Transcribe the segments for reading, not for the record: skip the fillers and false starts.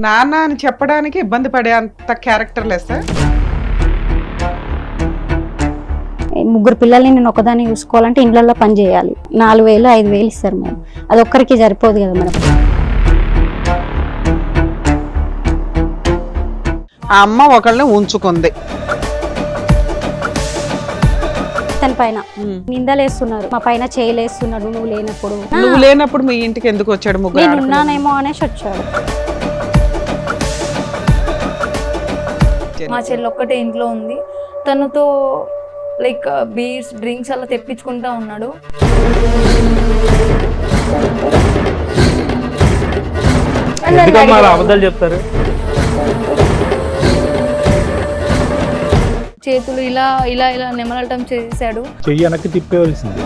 నాన్న అని చెప్పడానికి ఇబ్బంది పడే అంత క్యారెక్టర్ లెస్. ముగ్గురు పిల్లల్ని నేను ఒకదాన్ని చూసుకోవాలంటే ఇండ్లలో పని చేయాలి. 4,000 5,000 ఇస్తారు మేడం. అది ఒక్కరికి సరిపోదు కదా మేడం. ఆ అమ్మ ఒకళ్ళని ఉంచుకుంది. తన పైన నిందలేస్తున్నారు, మా పైన చేయలేస్తున్నాడు. నువ్వు లేనప్పుడు మీ ఇంటికి ఎందుకు వచ్చాడు? ముగ్గురు నేను ఉన్నానేమో అనేసి వచ్చాడు. మా చెల్లి ఒక్కటే ఇంట్లో ఉంది. తనతో లైక్ బీర్స్ డ్రింక్స్ అలా తెప్పించుకుంటా ఉన్నాడు. అబద్ధాలు చెప్తారు. చేతులు ఇలా ఇలా ఇలా నెమలటం చేశాడు. చెయ్యి వెనక్కి తిప్పేవలసింది.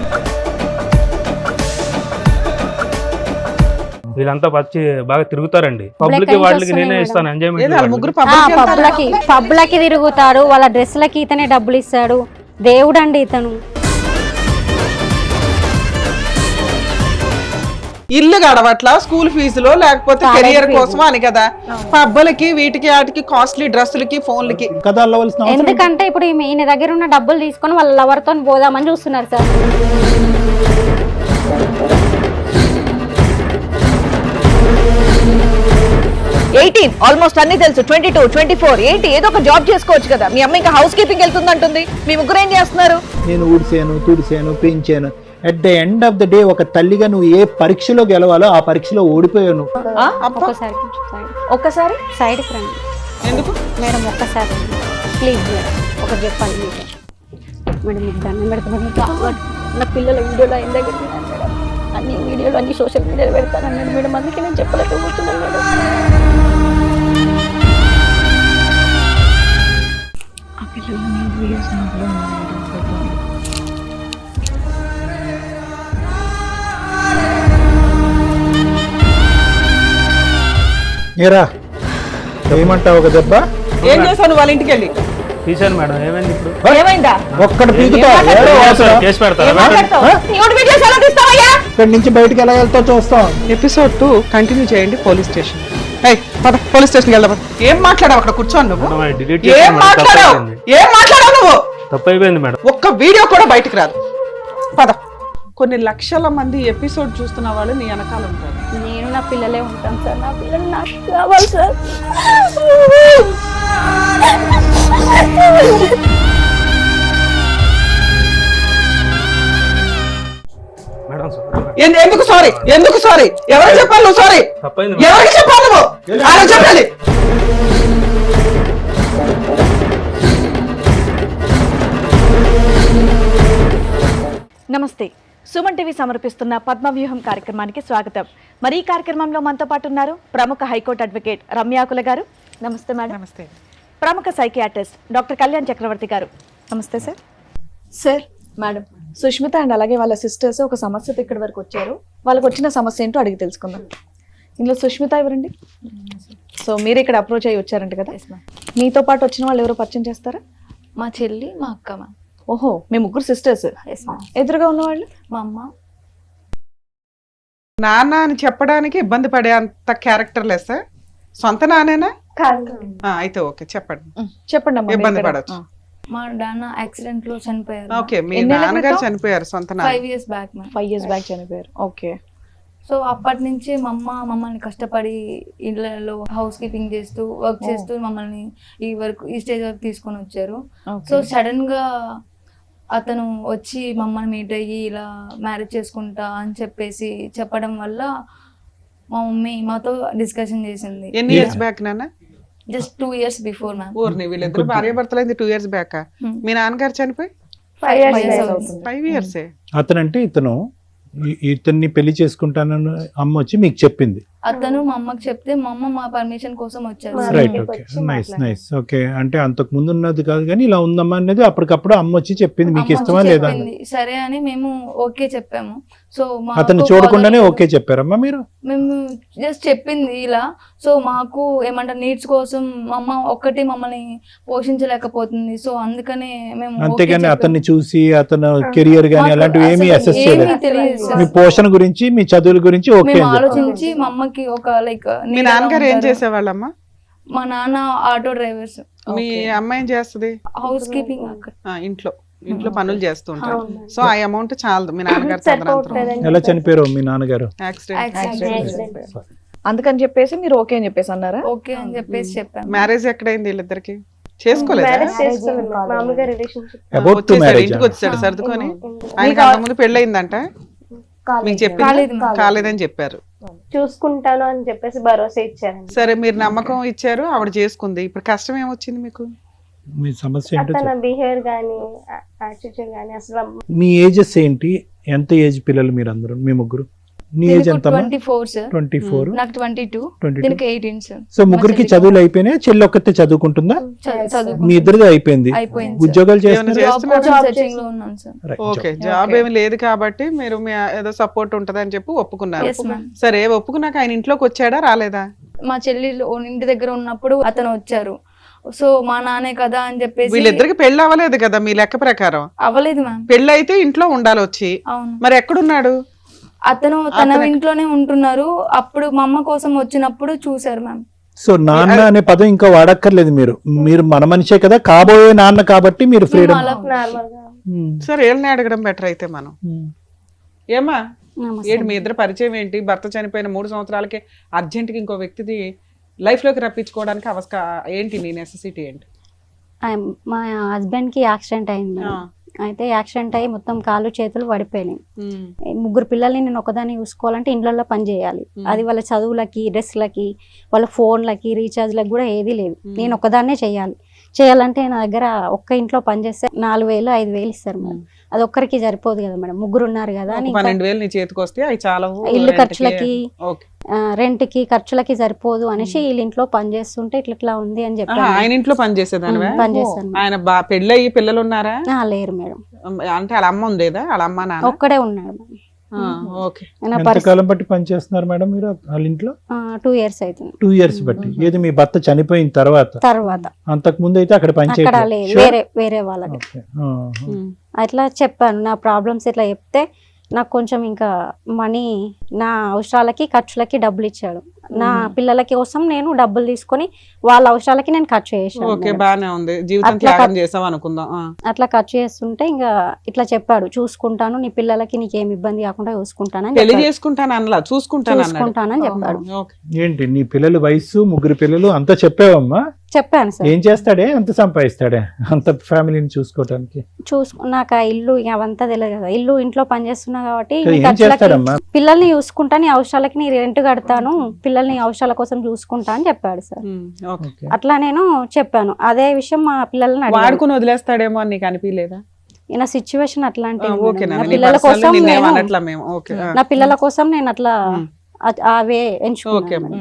వీళ్ళంతా వచ్చి బాగా తిరుగుతారండి. పబ్లిక్ వాళ్ళకి నేనే ఇస్తాను ఎంజాయ్మెంట్. పబ్లకి తిరుగుతాడు. వాళ్ళ డ్రెస్లకి ఇతనే డబ్బులు ఇస్తాడు. దేవుడు అండి ఇతను. ఇల్లు గడవట్లా, స్కూల్ ఫీజులో లేకపోతే కెరియర్ కోసం అని కదా. పబ్బలకి వీటికి వాటికి కాస్ట్లీ డ్రెస్సులకి ఫోన్లకి కదా. ఎందుకంటే ఇప్పుడు ఈయన దగ్గర ఉన్న డబ్బులు తీసుకొని వాళ్ళ లవర్ తో పోదామని చూస్తున్నారు సార్. ఆల్మోస్ట్ అన్ని తెలుసు. 22, 24, 80 ఏదో ఒక జాబ్ చేసుకోవచ్చు కదా. మీ అమ్మ ఇంకా హౌస్ కీపింగ్ వెళ్తుందంటుంది. మీ ముగ్గురు ఏం చేస్తున్నారు? నేను ఊడిసాను, తుడిసాను, పెంచాను. At the end of the day ఒక తల్లిగా నువ్వు ఏ పరీక్షలో గెలవాలో ఆ పరీక్షలో ఓడిపోయాను. ఒక్కసారి సైడ్ రండి. ఎందుకు మేడం ఒక్కసారి ప్లీజ్ మేడం ఒకటి చెప్పాలి మీకు. మేడం మీకు దండం పెడతాను. నా పిల్లల వీడియోలో ఆయన దగ్గర మేడం అన్ని వీడియోలు అన్ని సోషల్ మీడియాలో పెడతానన్నాడు మేడం. అందుకే నేను చెప్పలేకపోతున్నాను మేడం. ఆ పిల్లలు వీడియోస్ ఏరా ఏమంటావు? ఒక దెబ్బ ఏం చేశాను వాళ్ళ ఇంటికి వెళ్ళి? తీసాను మేడం. ఏమైంది ఇప్పుడు? ఏమైందా? ఒక్కడు పీకుతా కేసు పెడతారా? ఇక్కడి నుంచి బయటకు ఎలా వెళ్తావు చూస్తాం. ఎపిసోడ్ 2 కంటిన్యూ చేయండి. Police station. పోలీస్ స్టేషన్కి వెళ్దాం. ఏం మాట్లాడావు అక్కడ కూర్చోండి నువ్వు? ఏం మాట్లాడావు నువ్వు? తప్పైపోయింది మేడం. ఒక్క వీడియో కూడా బయటకు రాదు. పద. కొన్ని లక్షల మంది ఎపిసోడ్ చూస్తున్న వాళ్ళు నీ వెనకాల ఉంటారు. నేను నా పిల్లలే ఉంటాను సార్. నా పిల్లలు నాకు కావాలి సార్. ఎందుకు సారీ? ఎందుకు సారీ? ఎవరికి చెప్పాలి నువ్వు? సారీ ఎవరికి చెప్పాలి నువ్వు? ఆయన చెప్పాలి. నమస్తే. సుమన్ టీవీ సమర్పిస్తున్న పద్మవ్యూహం కార్యక్రమానికి స్వాగతం. మరి ఈ కార్యక్రమంలో మనతో పాటు ఉన్నారు ప్రముఖ హైకోర్టు అడ్వకేట్ రమ్యాకుల గారు. నమస్తే మేడం. నమస్తే. ప్రముఖ సైకియాట్రిస్ట్ డాక్టర్ కళ్యాణ్ చక్రవర్తి గారు. నమస్తే sir. Sir madam, Sushmita and అలాగే వాళ్ళ సిస్టర్స్ ఒక సమస్యతో ఇక్కడి వరకు వచ్చారు. వాళ్ళకి వచ్చిన సమస్య ఏంటో అడిగి తెలుసుకుందాం. ఇందులో సుష్మిత ఎవరండి? సో మీరు ఇక్కడ అప్రోచ్ అయ్యి వచ్చారంట కదా. మీతో పాటు వచ్చిన వాళ్ళు ఎవరో పరిచయం చేస్తారా? మా చెల్లి, మా అక్క. మా ఓహో, మీ ముగ్గురు సిస్టర్స్. ఎదురుగా ఉన్నవాళ్ళు? మా అమ్మ. నాన్న అని చెప్పడానికి ఇబ్బంది పడే అంత క్యారెక్టర్ లెస్. సొంత నానేనా? అయితే ఓకే, చెప్పండి. చెప్పండి అమ్మా. ఇబ్బంది పడచ్చు. మా నాన్న యాక్సిడెంట్ లో చనిపోయారు. ఓకే, మీ నాన్నగారు చనిపోయారు. సొంత 5 years బ్యాక్. 5 years బ్యాక్ చనిపోయారు. ఓకే. సో అప్పటి నుంచి మా అమ్మ మమ్మల్ని కష్టపడి ఇళ్ళలో హౌస్ కీపింగ్ చేస్తూ వర్క్ చేస్తూ మమ్మల్ని ఈ స్టేజ్ వరకు తీసుకొని వచ్చారు. సో సడన్ గా అతను వచ్చి మమ్మల్ని మీట్ అయ్యి ఇలా మ్యారేజ్ చేసుకుంటా అని చెప్పేసి చెప్పడం వల్ల మా మమ్మీ మాతో డిస్కషన్ చేసింది. ఎన్ని ఇయర్స్ బ్యాక్ నాన్న? Just 2 years before ma'am. ఊరిని వీళ్ళిద్దరు భార్య భర్తలైంది 2 years బ్యాక్. మీ నాన్నగారు చనిపోయి 5 years. అతనంటే ఇతన్ని పెళ్లి చేసుకుంటానని అమ్మ వచ్చి మీకు చెప్పింది. అతను మా అమ్మకి చెప్తే మా అమ్మ మా పర్మిషన్ కోసం వచ్చారు. Right, okay, nice nice. Okay, అంటే అంతకు ముందు ఉన్నది కాదు కానీ ఇలా ఉందమ్మా అనేది అప్పటికప్పుడు అమ్మ వచ్చి చెప్పింది. మీకు ఇష్టమా లేదా? సరే అని మేము ఓకే చెప్పాము. సో అతన్ని చూడకుండానే ఓకే చెప్పారమ్మా మీరు? మేము జస్ట్ చెప్పింది ఇలా. సో మాకు ఏమంటారు నీడ్స్ కోసం మా అమ్మ ఒక్కటి మమ్మల్ని పోషించలేకపోతుంది. సో అందుకనే మేము okay అంతేగాని చెప్పాము. అతన్ని చూసి అతను కెరియర్ గానీ మాకు అలాంటివి ఏమీ అసలు అసెస్ ఏమీ చేయలేదు. తెలియదు సార్. మీ పోషణ గురించి మీ చదువుల గురించి ఓకే మేము అని చెప్పారు. ఆలోచించి మా అమ్మకి ఒక లైక్ మీ నాన్నగారు ఏం చేసేవాళ్ళమ్మా? మా నాన్న ఆటో డ్రైవర్స్, మీ అమ్మాయి ఏం చేస్తుంది? హౌస్ కీపింగ్ అక్కడ. ఇంట్లో పనులు చేస్తుంటారు. సో ఆ అమౌంట్ చాలదు మీ నాన్నగారు తదనంతరం ఎలా చనిపోయారు మీ నాన్నగారు? యాక్సిడెంట్. అందుకని చెప్పేసి మీరు ఓకే అని చెప్పేసి అన్నారా? ఓకే అని చెప్పేసి చెప్పాను. మ్యారేజ్ ఎక్కడైంది వీళ్ళిద్దరికి? చేసుకోలేదా? మామూలుగా రిలేషన్షిప్ అబౌట్ టు వచ్చేసాడు, మ్యారేజ్. ఇంటికి వచ్చాడు సర్దుకొని. ఆయనకి అంతకుముందు పెళ్ళయిందంట, మీకు చెప్పింది కాలేదని చెప్పారు. చూసుకుంటాను అని చెప్పేసి భరోసా ఇచ్చారండి. సరే మీరు నమ్మకం ఇచ్చారు, ఆవిడ చేసుకుంది. ఇప్పుడు కష్టం ఏమొచ్చింది మీకు? మీ సమస్య ఏంటో తన బిహేవియర్ గానీ యాటిట్యూడ్ గానీ అసలు మీ ఏజెస్ ఏంటి? ఎంత ఏజ్ పిల్లలు మీరు అందరూ? మీ ముగ్గురు. నీ ఏజ్ ఎంత? 24 సార్. 24. నాకు 22, 22. దీనికి 18 సార్. సో ముగ్గురికి చదువులు అయిపోయినాయి, చెల్లి ఒక్కతే చదువుకుంటుందా? చదువు మీ ఇద్దరిది అయిపోయింది. అయిపోయింది. ఉద్యోగాలు ఏమైనా చేస్తున్నారు? జాబ్ సెర్చింగ్ లో ఉన్నాను సార్. ఓకే, జాబ్ ఏమి లేదు కాబట్టి మీరు మీ ఏదో సపోర్ట్ ఉంటది అని చెప్పి ఒప్పుకున్నారు. Yes, ma'am. సరే ఒప్పుకున్నాక ఆయన ఇంట్లోకి వచ్చాడా రాలేదా? మా చెల్లి ఇంటి దగ్గర ఉన్నప్పుడు అతను వచ్చారు. సో మా నాన్నే కదా అని చెప్పేసి. వీళ్ళిద్దరికి పెళ్లి అవ్వలేదు కదా మీ లెక్క ప్రకారం? అవ్వలేదు మ్యామ్. పెళ్లి అయితే ఇంట్లో ఉండాలి వచ్చి. అవును. మరి ఎక్కడున్నాడు? అతను తన ఇంట్లోనే ఉంటున్నారు. అప్పుడు మా అమ్మ కోసం వచ్చినప్పుడు చూసారు మ్యామ్. సో నాన్న అనే పదం ఇంకా వాడక్కర్లేదు మీరు. మీరు మన మనిషే కదా, కాబోయే నాన్న కాబట్టి మీరు ఫ్రీడమ్. నార్మల్ గా సరే వీళ్ళని అడగడం బెటర్ అయితే మనం. ఏమా ఏంటి మీ ఇద్దరు పరిచయం ఏంటి? భర్త చనిపోయిన 3 సంవత్సరాలకే అర్జెంట్గా ఇంకో వ్యక్తిది లైఫ్ లోకి రప్పించుకోవడానికి ఏంటి నీ నెసెసిటీ ఏంటి? మా హస్బెండ్ కి యాక్సిడెంట్ అయింది మేడం. అయితే యాక్సిడెంట్ అయ్యి మొత్తం కాళ్ళు చేతులు పడిపోయినాయి. 3 పిల్లల్ని నేను ఒకదాన్ని చూసుకోవాలంటే ఇండ్లలో పని చేయాలి. అది వాళ్ళ చదువులకి, డ్రెస్లకి, వాళ్ళ ఫోన్లకి, రీఛార్జ్లకి కూడా ఏదీ లేదు. నేను ఒకదాన్నే చేయాలంటే నా దగ్గర ఒక్క ఇంట్లో పని చేస్తే 4,000 5,000 ఇస్తారు మేడం. అది ఒక్కరికి సరిపోదు కదా మేడం, 3 ఉన్నారు కదా అని. 12,000 నీ చేతికి వస్తే అవి చాలా ఇల్లు ఖర్చులకి, రెంట్ కి, ఖర్చులకి సరిపోదు అనేసి వీళ్ళ ఇంట్లో పని చేస్తుంటే ఇట్లా ఉంది అని చెప్పాను. ఆయన ఇంట్లో పని చేసేదానివా? పని చేస్తాను. ఆయన పెళ్ళి అయ్యి పిల్లలు ఉన్నారా? లేరు మేడం. అంటే వాళ్ళ అమ్మ ఉండేదా? వాళ్ళ అమ్మ నాన్న ఒక్కడే ఉన్నాడు మేడం. ఓకే. ఎంతకాలం బట్టి పని చేస్తున్నారు మేడం మీరు వాళ్ళ ఇంట్లో? 2 years అవుతుంది. 2 years బట్టి. ఏది మీ భర్త చనిపోయిన తర్వాత? అంతకు ముందు అయితే అక్కడ పని అక్కడ లేదు, చేయలేదు. వేరే వాళ్ళకి. అట్లా చెప్పాను నా ప్రాబ్లమ్స్. ఇట్లా చెప్తే నాకు కొంచెం ఇంకా మనీ, నా అవసరాలకి ఖర్చులకి డబ్బులు ఇచ్చాడు. నా పిల్లల కోసం నేను డబ్బులు తీసుకొని వాళ్ళ అవసరాలకి నేను ఖర్చు చేసాను. ఓకే, బానే ఉంది. జీవితం త్యాగం చేసాం అనుకుందాం. అట్లా ఖర్చు చేస్తుంటే ఇంకా ఇట్లా చెప్పాడు, చూసుకుంటాను నీ పిల్లలకి, నీకేం ఇబ్బంది కాకుండా చూసుకుంటానని. పెళ్లి చేసుకుంటాను అనలా, చూసుకుంటానని చెప్పాడు. ఏంటి నీ పిల్లల వయసు? 3 పిల్లలు అంతా చెప్పావమ్మా? చెప్పాను సార్. ఏం చేస్తాడే, ఎంత సంపాదిస్తాడే అంత ఫ్యామిలీని చూసుకోవడానికి? నాకు ఆ ఇల్లు అవంతా తెలియదు కదా. ఇంట్లో పని చేస్తున్నా కాబట్టి ఏం చేస్తాడమ్మా? పిల్లల్ని చూసుకుంటా, నీ అవసరాలకి నీ రెంట్ కడతాను, పిల్లల్ని అవసరాల కోసం చూసుకుంటా అని చెప్పాడు సార్. అట్లా నేను చెప్పాను. అదే విషయం మా పిల్లల్ని వాడుకుని వదిలేస్తాడేమో అని నీకు అనిపించలేదా? నా సిచ్యువేషన్ అట్లాంటిది. నా పిల్లల కోసం నేను అట్లా అవే ఎంచుకున్నాను.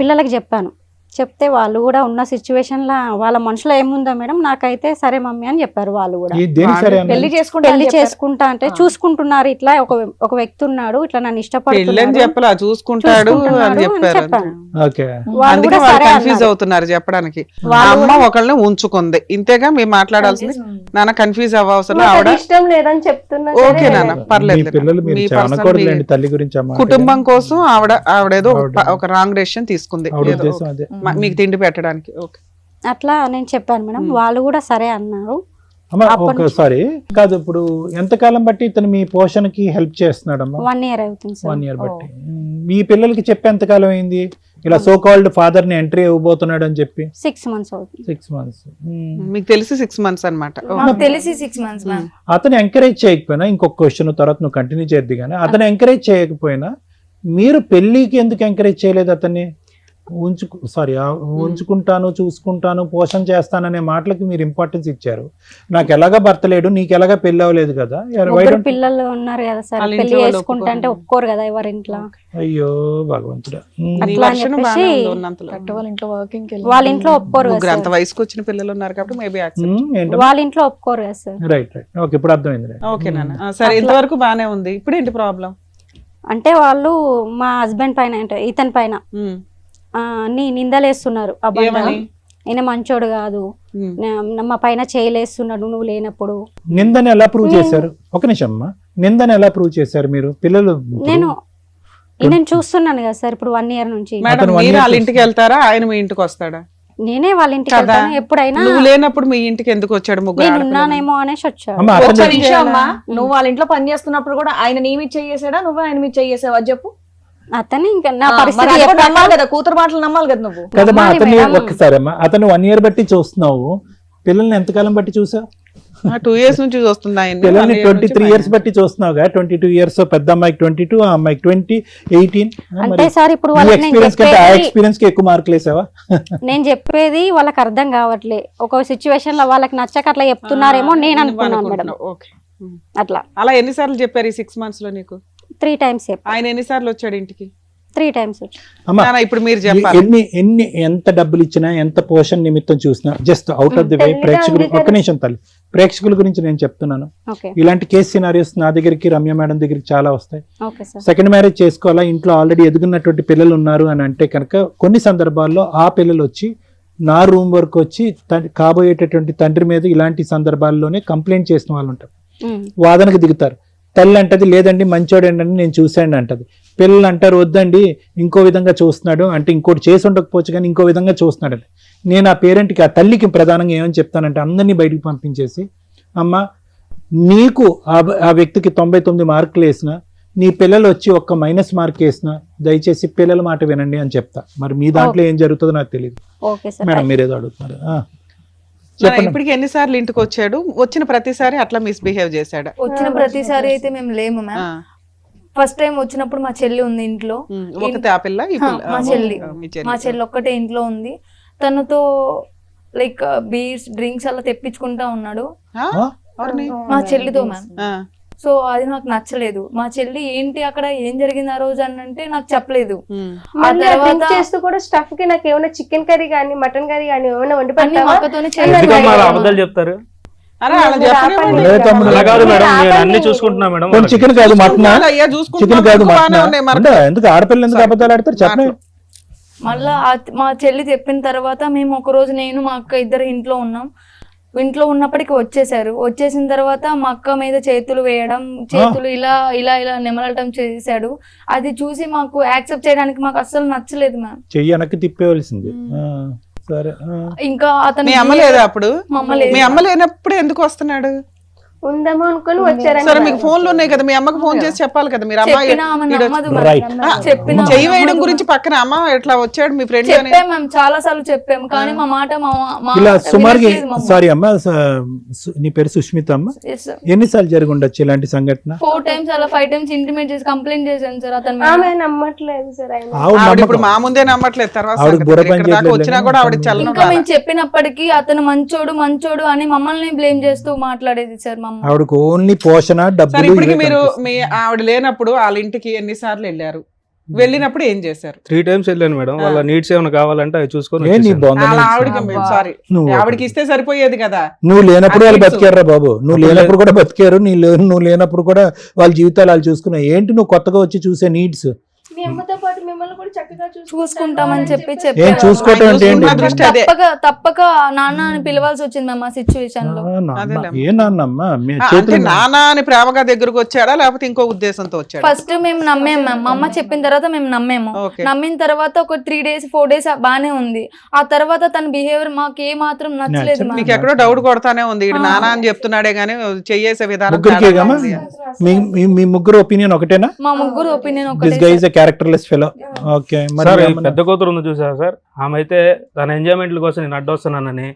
పిల్లలకి చెప్పాను. చెప్తే వాళ్ళు కూడా ఉన్న సిచ్యువేషన్ లా వాళ్ళ మనసులో ఏముందో మేడం, నాకైతే సరే మమ్మీ అని చెప్పారు. వాళ్ళు కూడా పెళ్లి చేసుకుంటా అంటే చూసుకుంటున్నారు, ఇట్లా ఒక వ్యక్తి ఉన్నాడు, ఇట్లా నన్ను ఇష్టపడుతున్నాడు అవుతున్నారు చెప్పడానికి. అమ్మ ఒకళ్ళని ఉంచుకుంది, ఇంతేగా మీరు మాట్లాడాల్సింది. నాన్న కన్ఫ్యూజ్ అవ్వవసరం, ఆవిడ ఇష్టం లేదని చెప్తున్నా. ఓకే నాన్న, పర్లేదు. తల్లి గురించి కుటుంబం కోసం ఆవిడేదో ఒక రాంగ్ డెసిషన్ తీసుకుంది మీకు తిండి పెట్టడానికి. అట్లా నేను చెప్పాను మేడం. వాళ్ళు కూడా సరే అన్నారు. ఒకసారి కాదు, ఇప్పుడు ఎంతకాలం బట్టి ఇతను మీ పోషణకి హెల్ప్ చేస్తున్నాడమ్మా? 1 year అవుతుంది సార్. 1 year బట్టి. మీ పిల్లలకి చెప్పి ఎంతకాలం అయింది ఇలా సో కాల్డ్ ఫాదర్ ని ఎంట్రీ ఇవ్వబోతున్నాడు అని చెప్పి? 6 months అవుతుంది. 6 months. మీకు తెలిసి 6 months అన్నమాట. తెలిసి 6 months. అతను ఎంకరేజ్ చేయకపోయినా, ఇంకొక క్వశ్చన్ తర్వాత నువ్వు కంటిన్యూ చేద్ది కానీ, అతను ఎంకరేజ్ చేయకపోయినా మీరు పెళ్లికి ఎందుకు ఎంకరేజ్ చేయలేదు అతన్ని? ఉంచుకుంటాను, చూసుకుంటాను, పోషణ చేస్తాననే మాటలకి మీరు ఇంపార్టెన్స్ ఇచ్చారు. నాకు ఎలాగా భర్త లేడు, నీకు ఎలాగా పెళ్లి అవ్వలేదు కదా. Why ముగ్గురు don't- పిల్లలు ఉన్నారు కదా సార్, వాళ్ళ పెళ్లి ఇంట్లో వాళ్ళు చేసుకుంటా అంటే ఒప్పుకోరు కదా ఎవరి ఇంట్లో. అయ్యో భగవంతుడా. నీ అట్లా అని version బాగానే చెప్పేసి ఉంది ఉన్నంతలో. కరెక్ట్ వాళ్ళ ఇంట్లో వర్కింగ్ వాళ్ళ ఇంట్లో ఒప్పుకోరు కదా ముగ్గురు అంత సార్. వయసుకు వచ్చిన పిల్లలు ఉన్నారు కాబట్టి మేబీ ఏంటో వాళ్ళ ఇంట్లో ఒప్పుకోరు కదా సార్. రైట్ ఓకే, ఇప్పుడు అర్థమైంది. ఓకే నాన్న సరే, ఇంతవరకు బానే ఉంది. ఇప్పుడు ఏంటి ప్రాబ్లం? అంటే వాళ్ళు మా హస్బెండ్ పైన అంటే ఇతని పైన అన్ని నిందలేస్తున్నారు. అబ్బాయి ఏమని? ఈయన మంచోడు కాదు, మా పైన చేయలేస్తున్నాడు నువ్వు లేనప్పుడు. నిందని ఎలా ప్రూవ్ చేశారు? ఒక నిమిషం అమ్మా, నిందని ఎలా ప్రూవ్ చేశారు మీరు? పిల్లలు నేను చూస్తున్నాను కదా సార్ ఇప్పుడు 1 year నుంచి. మేడం అతను one మీరు year వాళ్ళ ఇంటికి వెళ్తారా, ఆయన మీ ఇంటికి వస్తాడా? నేనే వాళ్ళ ఇంటికి కదా. వెళ్తాను ఎప్పుడైనా. నువ్వు లేనప్పుడు మీ ఇంటికి ఎందుకు వచ్చాడు? ముగ్గురు నేను ఆడపిల్లలు. ఉన్నానేమో అనేసి వచ్చాడు. అమ్మా, ఒక్క అతను నిమిషం అమ్మా, నువ్వు వాళ్ళ ఇంట్లో పని చేస్తున్నప్పుడు కూడా ఆయన నీ మీద చేసాడా, నువ్వు ఆయన మీద చేసావా చెప్పు. అతను ఇంకా నా మరి పరిస్థితి అది కూడా ఎప్పుడన్నా- నమ్మాలి కదా, కూతురు మాటలు నమ్మాలి కదా నువ్వు. కదమ్మా, నమ్మాలి అతన్ని మేడం. ఒక్కసారి అమ్మా, అతను 1 year బట్టి చూస్తున్నావు, పిల్లల్ని ఎంతకాలం బట్టి చూసావు? 2 years నుంచి చూస్తుంది ఆయన్ని. పిల్లల్ని 1 year నుంచి 23 years బట్టి చూస్తున్నావుగా. 22 years, పెద్ద అమ్మాయికి 22, ఆ అమ్మాయికి 20, 18. అంటే సార్ ఇప్పుడు వాళ్ళకి నేను ఎక్స్పీరియన్స్ కంటే ఆ చెప్పేది ఎక్స్పీరియన్స్ కి ఎక్కువ మార్కులు వేసావా? నేను చెప్పేది వాళ్ళకి అర్థం కావట్లే. ఒక సిచ్యువేషన్ లో వాళ్ళకి నచ్చక అట్లా చెప్తున్నారేమో నేను అనుకున్నాను మేడం. ఓకే. అట్లా అలా ఎన్నిసార్లు చెప్పారు ఈ 6 months లో నీకు? 3 times ఆయన ఎన్నిసార్లు వచ్చాడు ఇంటికి? 3 times అమ్మా, నాన్న, ఇప్పుడు మీరు చెప్పాలి. ఎంత డబ్బులు ఇచ్చినా, ఎంత పోషణ నిమిత్తం చూసినా, just out of the way ప్రేక్షకులు, ఒక్క నిమిషం తల్లి, ప్రేక్షకుల గురించి నేను చెప్తున్నాను. ఓకే ఇలాంటి కేసు సినారియోస్ నా దగ్గరికి, రమ్య మేడం దగ్గరికి చాలా వస్తాయి. Okay sir. సెకండ్ మ్యారేజ్ చేసుకోవాలా, ఇంట్లో ఆల్రెడీ ఎదుగున్నటువంటి పిల్లలు ఉన్నారు అని అంటే కనుక కొన్ని సందర్భాల్లో ఆ పిల్లలు వచ్చి నా రూమ్ వరకు వచ్చి కాబోయేటటువంటి తండ్రి మీద ఇలాంటి సందర్భాల్లోనే కంప్లైంట్ చేసిన వాళ్ళు ఉంటారు. వాదనకు దిగుతారు. తల్లి అంటది లేదండి మంచోడండి అని నేను చూశాను అంటది. పిల్లలు అంటారు వద్దండి ఇంకో విధంగా చూస్తున్నాడు అంటే, ఇంకోటి చేసి ఉండకపోవచ్చు కానీ ఇంకో విధంగా చూస్తున్నాడు అంటే. నేను ఆ పేరెంట్కి, ఆ తల్లికి ప్రధానంగా ఏమని చెప్తానంటే, అందరినీ బయటికి పంపించేసి, అమ్మ నీకు ఆ వ్యక్తికి 99 మార్కులు వేసిన, నీ పిల్లలు వచ్చి ఒక్క మైనస్ మార్క్ వేసిన, దయచేసి పిల్లల మాట వినండి అని చెప్తా. మరి మీ దాంట్లో ఏం జరుగుతుందో నాకు తెలియదు. Okay sir. మేడం మీరేదో అడుగుతున్నారు. ఇప్పటికి ఎన్నిసార్లు ఇంటికి వచ్చాడు? వచ్చిన ప్రతిసారి అట్లా మిస్బిహేవ్ చేశాడు? వచ్చిన ప్రతిసారి అయితే మేము లేము మ్యామ్. ఫస్ట్ టైం వచ్చినప్పుడు మా చెల్లి ఉంది ఇంట్లో. ఒకతే ఆ పిల్ల, ఈ పిల్ల? మా చెల్లి మీ చెల్లి. మా చెల్లి ఒక్కటే ఇంట్లో ఉంది. తనతో లైక్ బీర్స్ డ్రింక్స్ అలా తెప్పించుకుంటా ఉన్నాడు ఆ? ఎవరిని? మా చెల్లితో మ్యామ్. ఆ. సో అది నాకు నచ్చలేదు. మా చెల్లి ఏంటి అక్కడ ఏం జరిగింది ఆ రోజు అని అంటే నాకు చెప్పలేదు. ఆ మళ్ళీ తర్వాత డ్రింక్ చేస్తూ కూడా స్టఫ్ కి నాకు ఏమైనా చికెన్ కర్రీ కానీ మటన్ కర్రీ కానీ ఏమైనా వండి అన్ని పెట్టావా? అక్కతోనే ఎందుకమ్మా అలా అబద్ధాలు చెప్తారు? అరే అలా చెప్పనివ్వండి. అదే తమ్ముడు. అలా కాదు మేడం, నేను అన్ని చూసుకుంటున్నా మేడం. కొన్ని చికెన్ కాదు మటన్, అయ్యా చికెన్ చూసుకుంటున్నాం, కాదు ఎక్కువ బాగానే మటన్. ఉన్నాయి మరి. అంటే ఎందుకు ఆడపిల్లలు ఎందుకు అబద్ధాలు ఆడతారు చెప్పండి. మళ్ళా మా చెల్లి చెప్పిన తర్వాత మేము ఒక రోజు నేను మా అక్క ఇద్దరు ఇంట్లో ఉన్నాం. ఇంట్లో ఉన్నప్పటికీ వచ్చేసారు. వచ్చేసిన తర్వాత మా అక్క మీద చేతులు వేయడం, చేతులు ఇలా ఇలా ఇలా నిమలటం చేశాడు. అది చూసి మాకు యాక్సెప్ట్ చేయడానికి మాకు అస్సలు నచ్చలేదు మ్యామ్. చెయ్యి వెనక్కి తిప్పేవలసింది. సరే. ఇంకా అతను మీ అమ్మ లేదా అప్పుడు? మా అమ్మ లేదు. మీ అమ్మ లేనప్పుడు ఎందుకు వస్తున్నాడు? ఉందేమో అనుకుని వచ్చారని. సరే మీకు ఫోన్లు ఉన్నాయి కదా, మీ అమ్మకి ఫోన్ చేసి చెప్పాలి కదా. మీరు అమ్మ చెప్పినా ఆమె నమ్మదు Right. మ్యామ్. చెప్పినా చెయ్యి వేయడం గురించి పక్కన అమ్మ ఎట్లా వచ్చాడు మీ ఫ్రెండ్ అని చెప్పాం మేము, చాలా సార్లు చెప్పాము. కానీ మా మాట మా ఇలా మాట సుమారుగా, వినట్లేదు మా అమ్మ. సారీ అమ్మ, నీ పేరు సుష్మిత అమ్మ. Yes, sir. ఎన్నిసార్లు జరిగి ఉండొచ్చు ఇలాంటి సంఘటన? 4 times అలా 5 times ఇంటిమేట్ చేసి కంప్లైంట్ చేశాను సార్ అతను మీద. ఆమె నమ్మట్లేదు సార్ ఆయన. ఆవిడ ఆవిడ ఇప్పుడు నమ్మకం. మా ముందే నమ్మట్లేదు. తర్వాత ఆవిడ సంగతి. బుర్ర ఇక్కడ పని దాకా చేయట్లేదు వచ్చినా కానీ కూడా ఆవిడ చల్లను ఇంకా మేము చెప్పినప్పటికీ అతను మంచోడు మంచోడు అని మమ్మల్ని బ్లేమ్ చేస్తూ మాట్లాడేది సార్ మా అమ్మ. ఆవిడకు ఓన్లీ పోషణ, సరే డబ్బులు ఇప్పటికి ఇవే మీరు కనిపిస్తాయి. మీ ఆవిడ లేనప్పుడు వాళ్ళ ఇంటికి ఎన్నిసార్లు వెళ్ళారు? వెళ్ళినప్పుడు ఏం చేశారు? 3 times వెళ్ళాను మేడం. వాళ్ళ నీడ్స్ ఏమైనా కావాలంటే అవి చూసుకొని ఏ నీ వచ్చేసాను. బొంద వాళ్ళ నీడ్స్? ఆవిడకి సారీ, నువ్వు ఆవిడకి ఇస్తే సరిపోయేది కదా. నువ్వు లేనప్పుడు వాళ్ళు నీడ్స్. బతికారా బాబు? నువ్వు లేనప్పుడు కూడా బతికారు. నువ్వు లేనప్పుడు కూడా వాళ్ళ జీవితాలు వాళ్ళు చూసుకున్నావు. ఏంటి నువ్వు కొత్తగా వచ్చి చూసే నీడ్స్? మీ అమ్మతో పాటు మిమ్మల్ని కూడా చక్కగా చూసుకుంటామని చెప్పి ఏం చెప్పారు. చూసుకోవటం అంటే ఏంటి? చూసుకున్న దృష్టి అదే. తప్పక నాన్న అని పిలవాల్సి వచ్చింది మేము ఆ సిచ్యువేషన్ లో. ఏ నాన్నమ్మ మీ అంటే చేతులు నానా అని ప్రేమగా దగ్గరకు వచ్చాడా లేకపోతే ఇంకో ఉద్దేశంతో వచ్చాడా? ఫస్ట్ మేము నమ్మాము మ్యామ్. మా అమ్మ చెప్పిన తర్వాత మేము నమ్మాము. Okay. నమ్మిన తర్వాత ఒక 3 days 4 days బానే ఉంది. ఆ తర్వాత తన బిహేవియర్ మాకు ఏ మాత్రం నచ్చలేదు మ్యామ్. మీకు ఎక్కడో డౌట్ కొడతానే ఉంది. ఇటు నానా అని చెప్తున్నాడే గానీ చేసే విధానం ముగ్గురికే తేడాగా గమా? ఉంది. మీ ముగ్గురు ఒపీనియన్ ఒకటేనా? మా ముగ్గురు ఒపీనియన్ దిస్ ఒకటే guy is a characterless fellow. Okay sir ఈ మరి పెద్ద కూతురు ఉంది చూసారా సార్, ఆమె అయితే తన ఎంజాయ్మెంట్ల కోసం నేను అడ్డొస్తున్నానని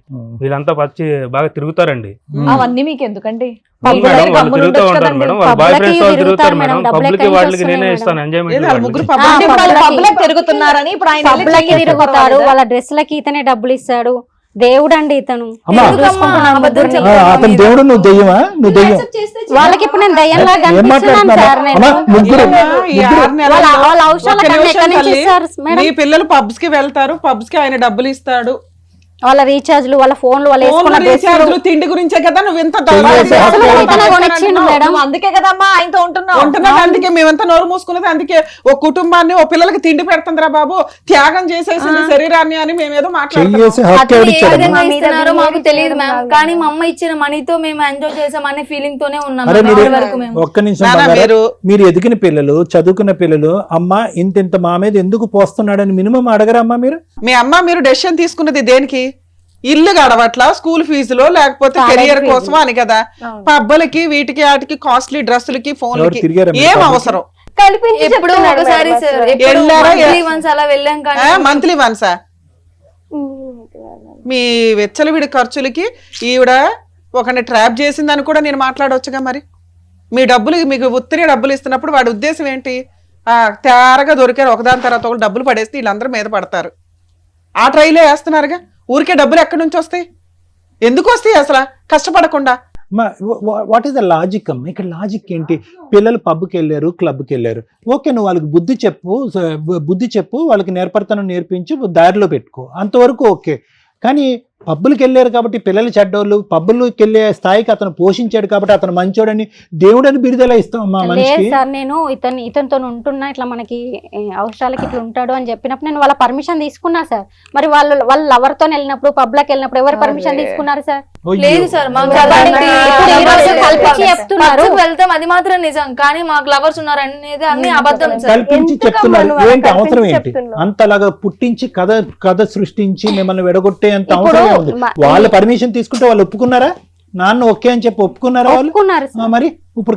వీళ్ళంతా వచ్చి బాగా తిరుగుతారండి. అవన్నీ మీకు ఎందుకండి? అవును మేడం, వాళ్ళు తిరుగుతూ ఉంటారు మేడం, వాళ్ళ బాయ్ ఫ్రెండ్స్ వాళ్ళు తిరుగుతారు మేడం, డబ్బులు పబ్లిక్ ఎక్కడి వాళ్ళకి నుంచి నేనే వస్తున్నాయి ఇస్తాను ఏది వాళ్ళ ఎంజాయ్మెంట్. ముగ్గురు అంటే ఇప్పుడు వాళ్ళు పబ్లిక్ పబ్లిక్ తిరుగుతున్నారని ఇప్పుడు ఆయన వెళ్ళి పబ్లకి చెయ్యి తిరుగుతారు, చెప్పరు వాళ్ళ డ్రెస్లకి ఇతనే డబ్బులు ఇస్తాడు. దేవుడు అండి ఇతను. అమ్మా, అతను దేవుడు, నువ్వు దెయ్యమా? నువ్వు దెయ్యం. వాళ్ళకి ఇప్పుడు నేను దయ్యంలా ఏం కనిపిస్తున్నాను మాట్లాడుతున్నా? సార్ నేను. అమ్మా, ముగ్గురు ఈ 6 నెలల్లో వాళ్ళ అవసరాలు ఒక్క కన్నా నిమిషం ఎక్కడి నుంచి తల్లి, ఇస్తారు మేడం? నీ పిల్లలు పబ్స్ కి వెళ్తారు, పబ్స్ కి ఆయన డబ్బులు ఇస్తాడు. వాళ్ళ రీఛార్జ్లు, వాళ్ళ ఫోన్లు, వాళ్ళు వేసుకున్న ఫోన్లు, రీఛార్జ్లు, తిండి గురించే కదా నువ్వు ఇంత నువ్వు అందుకే కదమ్మా ఆయనతో ఉంటున్నావు. ఉంటున్నది. అందుకే మేమంతా నోరు మూసుకున్నది. అందుకే ఓ కుటుంబాన్ని, ఓ పిల్లలకి తిండి పెడుతుందిరా బాబు, త్యాగం చేసేసింది శరీరాన్ని అని మేమేదో మాట్లాడుతున్నాం. చెయ్యేసి హక్కు అతను ఏ ఎవరిచ్చాడు? విధంగా ఇస్తున్నారో మాకు తెలియదు మ్యామ్, కానీ మా అమ్మ ఇచ్చిన మనీతో మేము ఎంజాయ్ చేసాం అనే ఫీలింగ్ తోనే ఉన్నాం అరే మీరు ఇప్పటి వరకు మేము. ఒక్క నిమిషం నాన్న, బంగారం. మీరు ఎదిగిన పిల్లలు, చదువుకున్న పిల్లలు, అమ్మ ఇంత మా మీద ఎందుకు పోస్తున్నాడని మినిమం అడగరా అమ్మా మీరు? మీ అమ్మ మీరు డెసిషన్ తీసుకున్నది దేనికి? ఇల్లు గడవట్లా, స్కూల్ ఫీజులో, లేకపోతే కెరియర్ కోసం అని కదా. పబ్బలకి, వీటికి, వాటికి, కాస్ట్లీ డ్రెస్సులకి, ఫోన్లకి తిరిగారా మీరు ఏం పబ్లిక్? అవసరం? కల్పించి ఎప్పుడు చెప్తున్నాడు ఒకసారి మేడం సార్, అసలు. వెళ్ళారా? మంత్లీ వన్స్ అలా వెళ్ళాం కానీ మంత్లీ వన్సా? మీ వెచ్చలవిడి ఖర్చులకి ఈవిడ ఒకరిని ట్రాప్ చేసిందని కూడా నేను మాట్లాడవచ్చుగా. మరి మీ డబ్బులు, మీకు ఉత్తరే డబ్బులు ఇస్తున్నప్పుడు వాడి ఉద్దేశం ఏంటి? తేరగా దొరికారు ఒకదాని తర్వాత ఒకటి డబ్బులు పడేస్తే వీళ్ళందరూ మీద పడతారు. ఆ ట్రైలే వేస్తున్నారుగా. ఊరికే డబ్బులు ఎక్కడి నుంచి వస్తాయి? ఎందుకు వస్తాయి అసలు కష్టపడకుండా? వాట్ ఈస్ ద లాజిక్ అమ్మ? ఇక్కడ లాజిక్ ఏంటి? పిల్లలు పబ్కి వెళ్ళారు, క్లబ్కి వెళ్ళారు, ఓకే, నువ్వు వాళ్ళకి బుద్ధి చెప్పు, వాళ్ళకి నేర్పడతనం నేర్పించు, దారిలో పెట్టుకో, అంతవరకు ఓకే. కానీ పబ్బులకి వెళ్ళారు కాబట్టి పిల్లలు చెడ్డోళ్ళు, పబ్బులకి వెళ్ళే స్థాయికి అతను పోషించాడు కాబట్టి అతను మంచోడని దేవుడని బిరుదెలా ఇస్తాం మా లేదు మనిషికి? సార్, నేను ఇతనితో ఉంటున్నా, ఇట్లా మనకి అవసరాలకి ఇట్లా ఉంటాడు అని చెప్పినప్పుడు నేను వాళ్ళ పర్మిషన్ తీసుకున్నా సార్. మరి వాళ్ళ లవర్ తో వెళ్ళినప్పుడు, పబ్లకి వెళ్ళినప్పుడు ఎవరు పర్మిషన్ తీసుకున్నారు సార్? లేదు సార్, మాకు ఇప్పుడు ఈ రోజు కల్పించి చెప్తున్నారు. వెళ్తాం అది మాత్రం నిజం, కానీ మాకు లవర్స్ ఉన్నారు అనేది అన్ని అబద్ధం సార్. కల్పించి ఎందుకమ్మా చెప్తున్నారు. నువ్వు అలా ఏంటి అవసరం కల్పించి ఏంటి? చెప్తున్నావు? అంతలాగా పుట్టించి కథ సృష్టించి మిమ్మల్ని విడగొట్టే అంత ఇప్పుడు అవసరం ఉంది. వాళ్ళ పర్మిషన్ తీసుకుంటే వాళ్ళు ఒప్పుకున్నారా? నాన్న ఓకే అని చెప్పి ఒప్పుకున్నారా వాళ్ళు? ఒప్పుకున్నారు ఆ, సార్. మరి ఇప్పుడు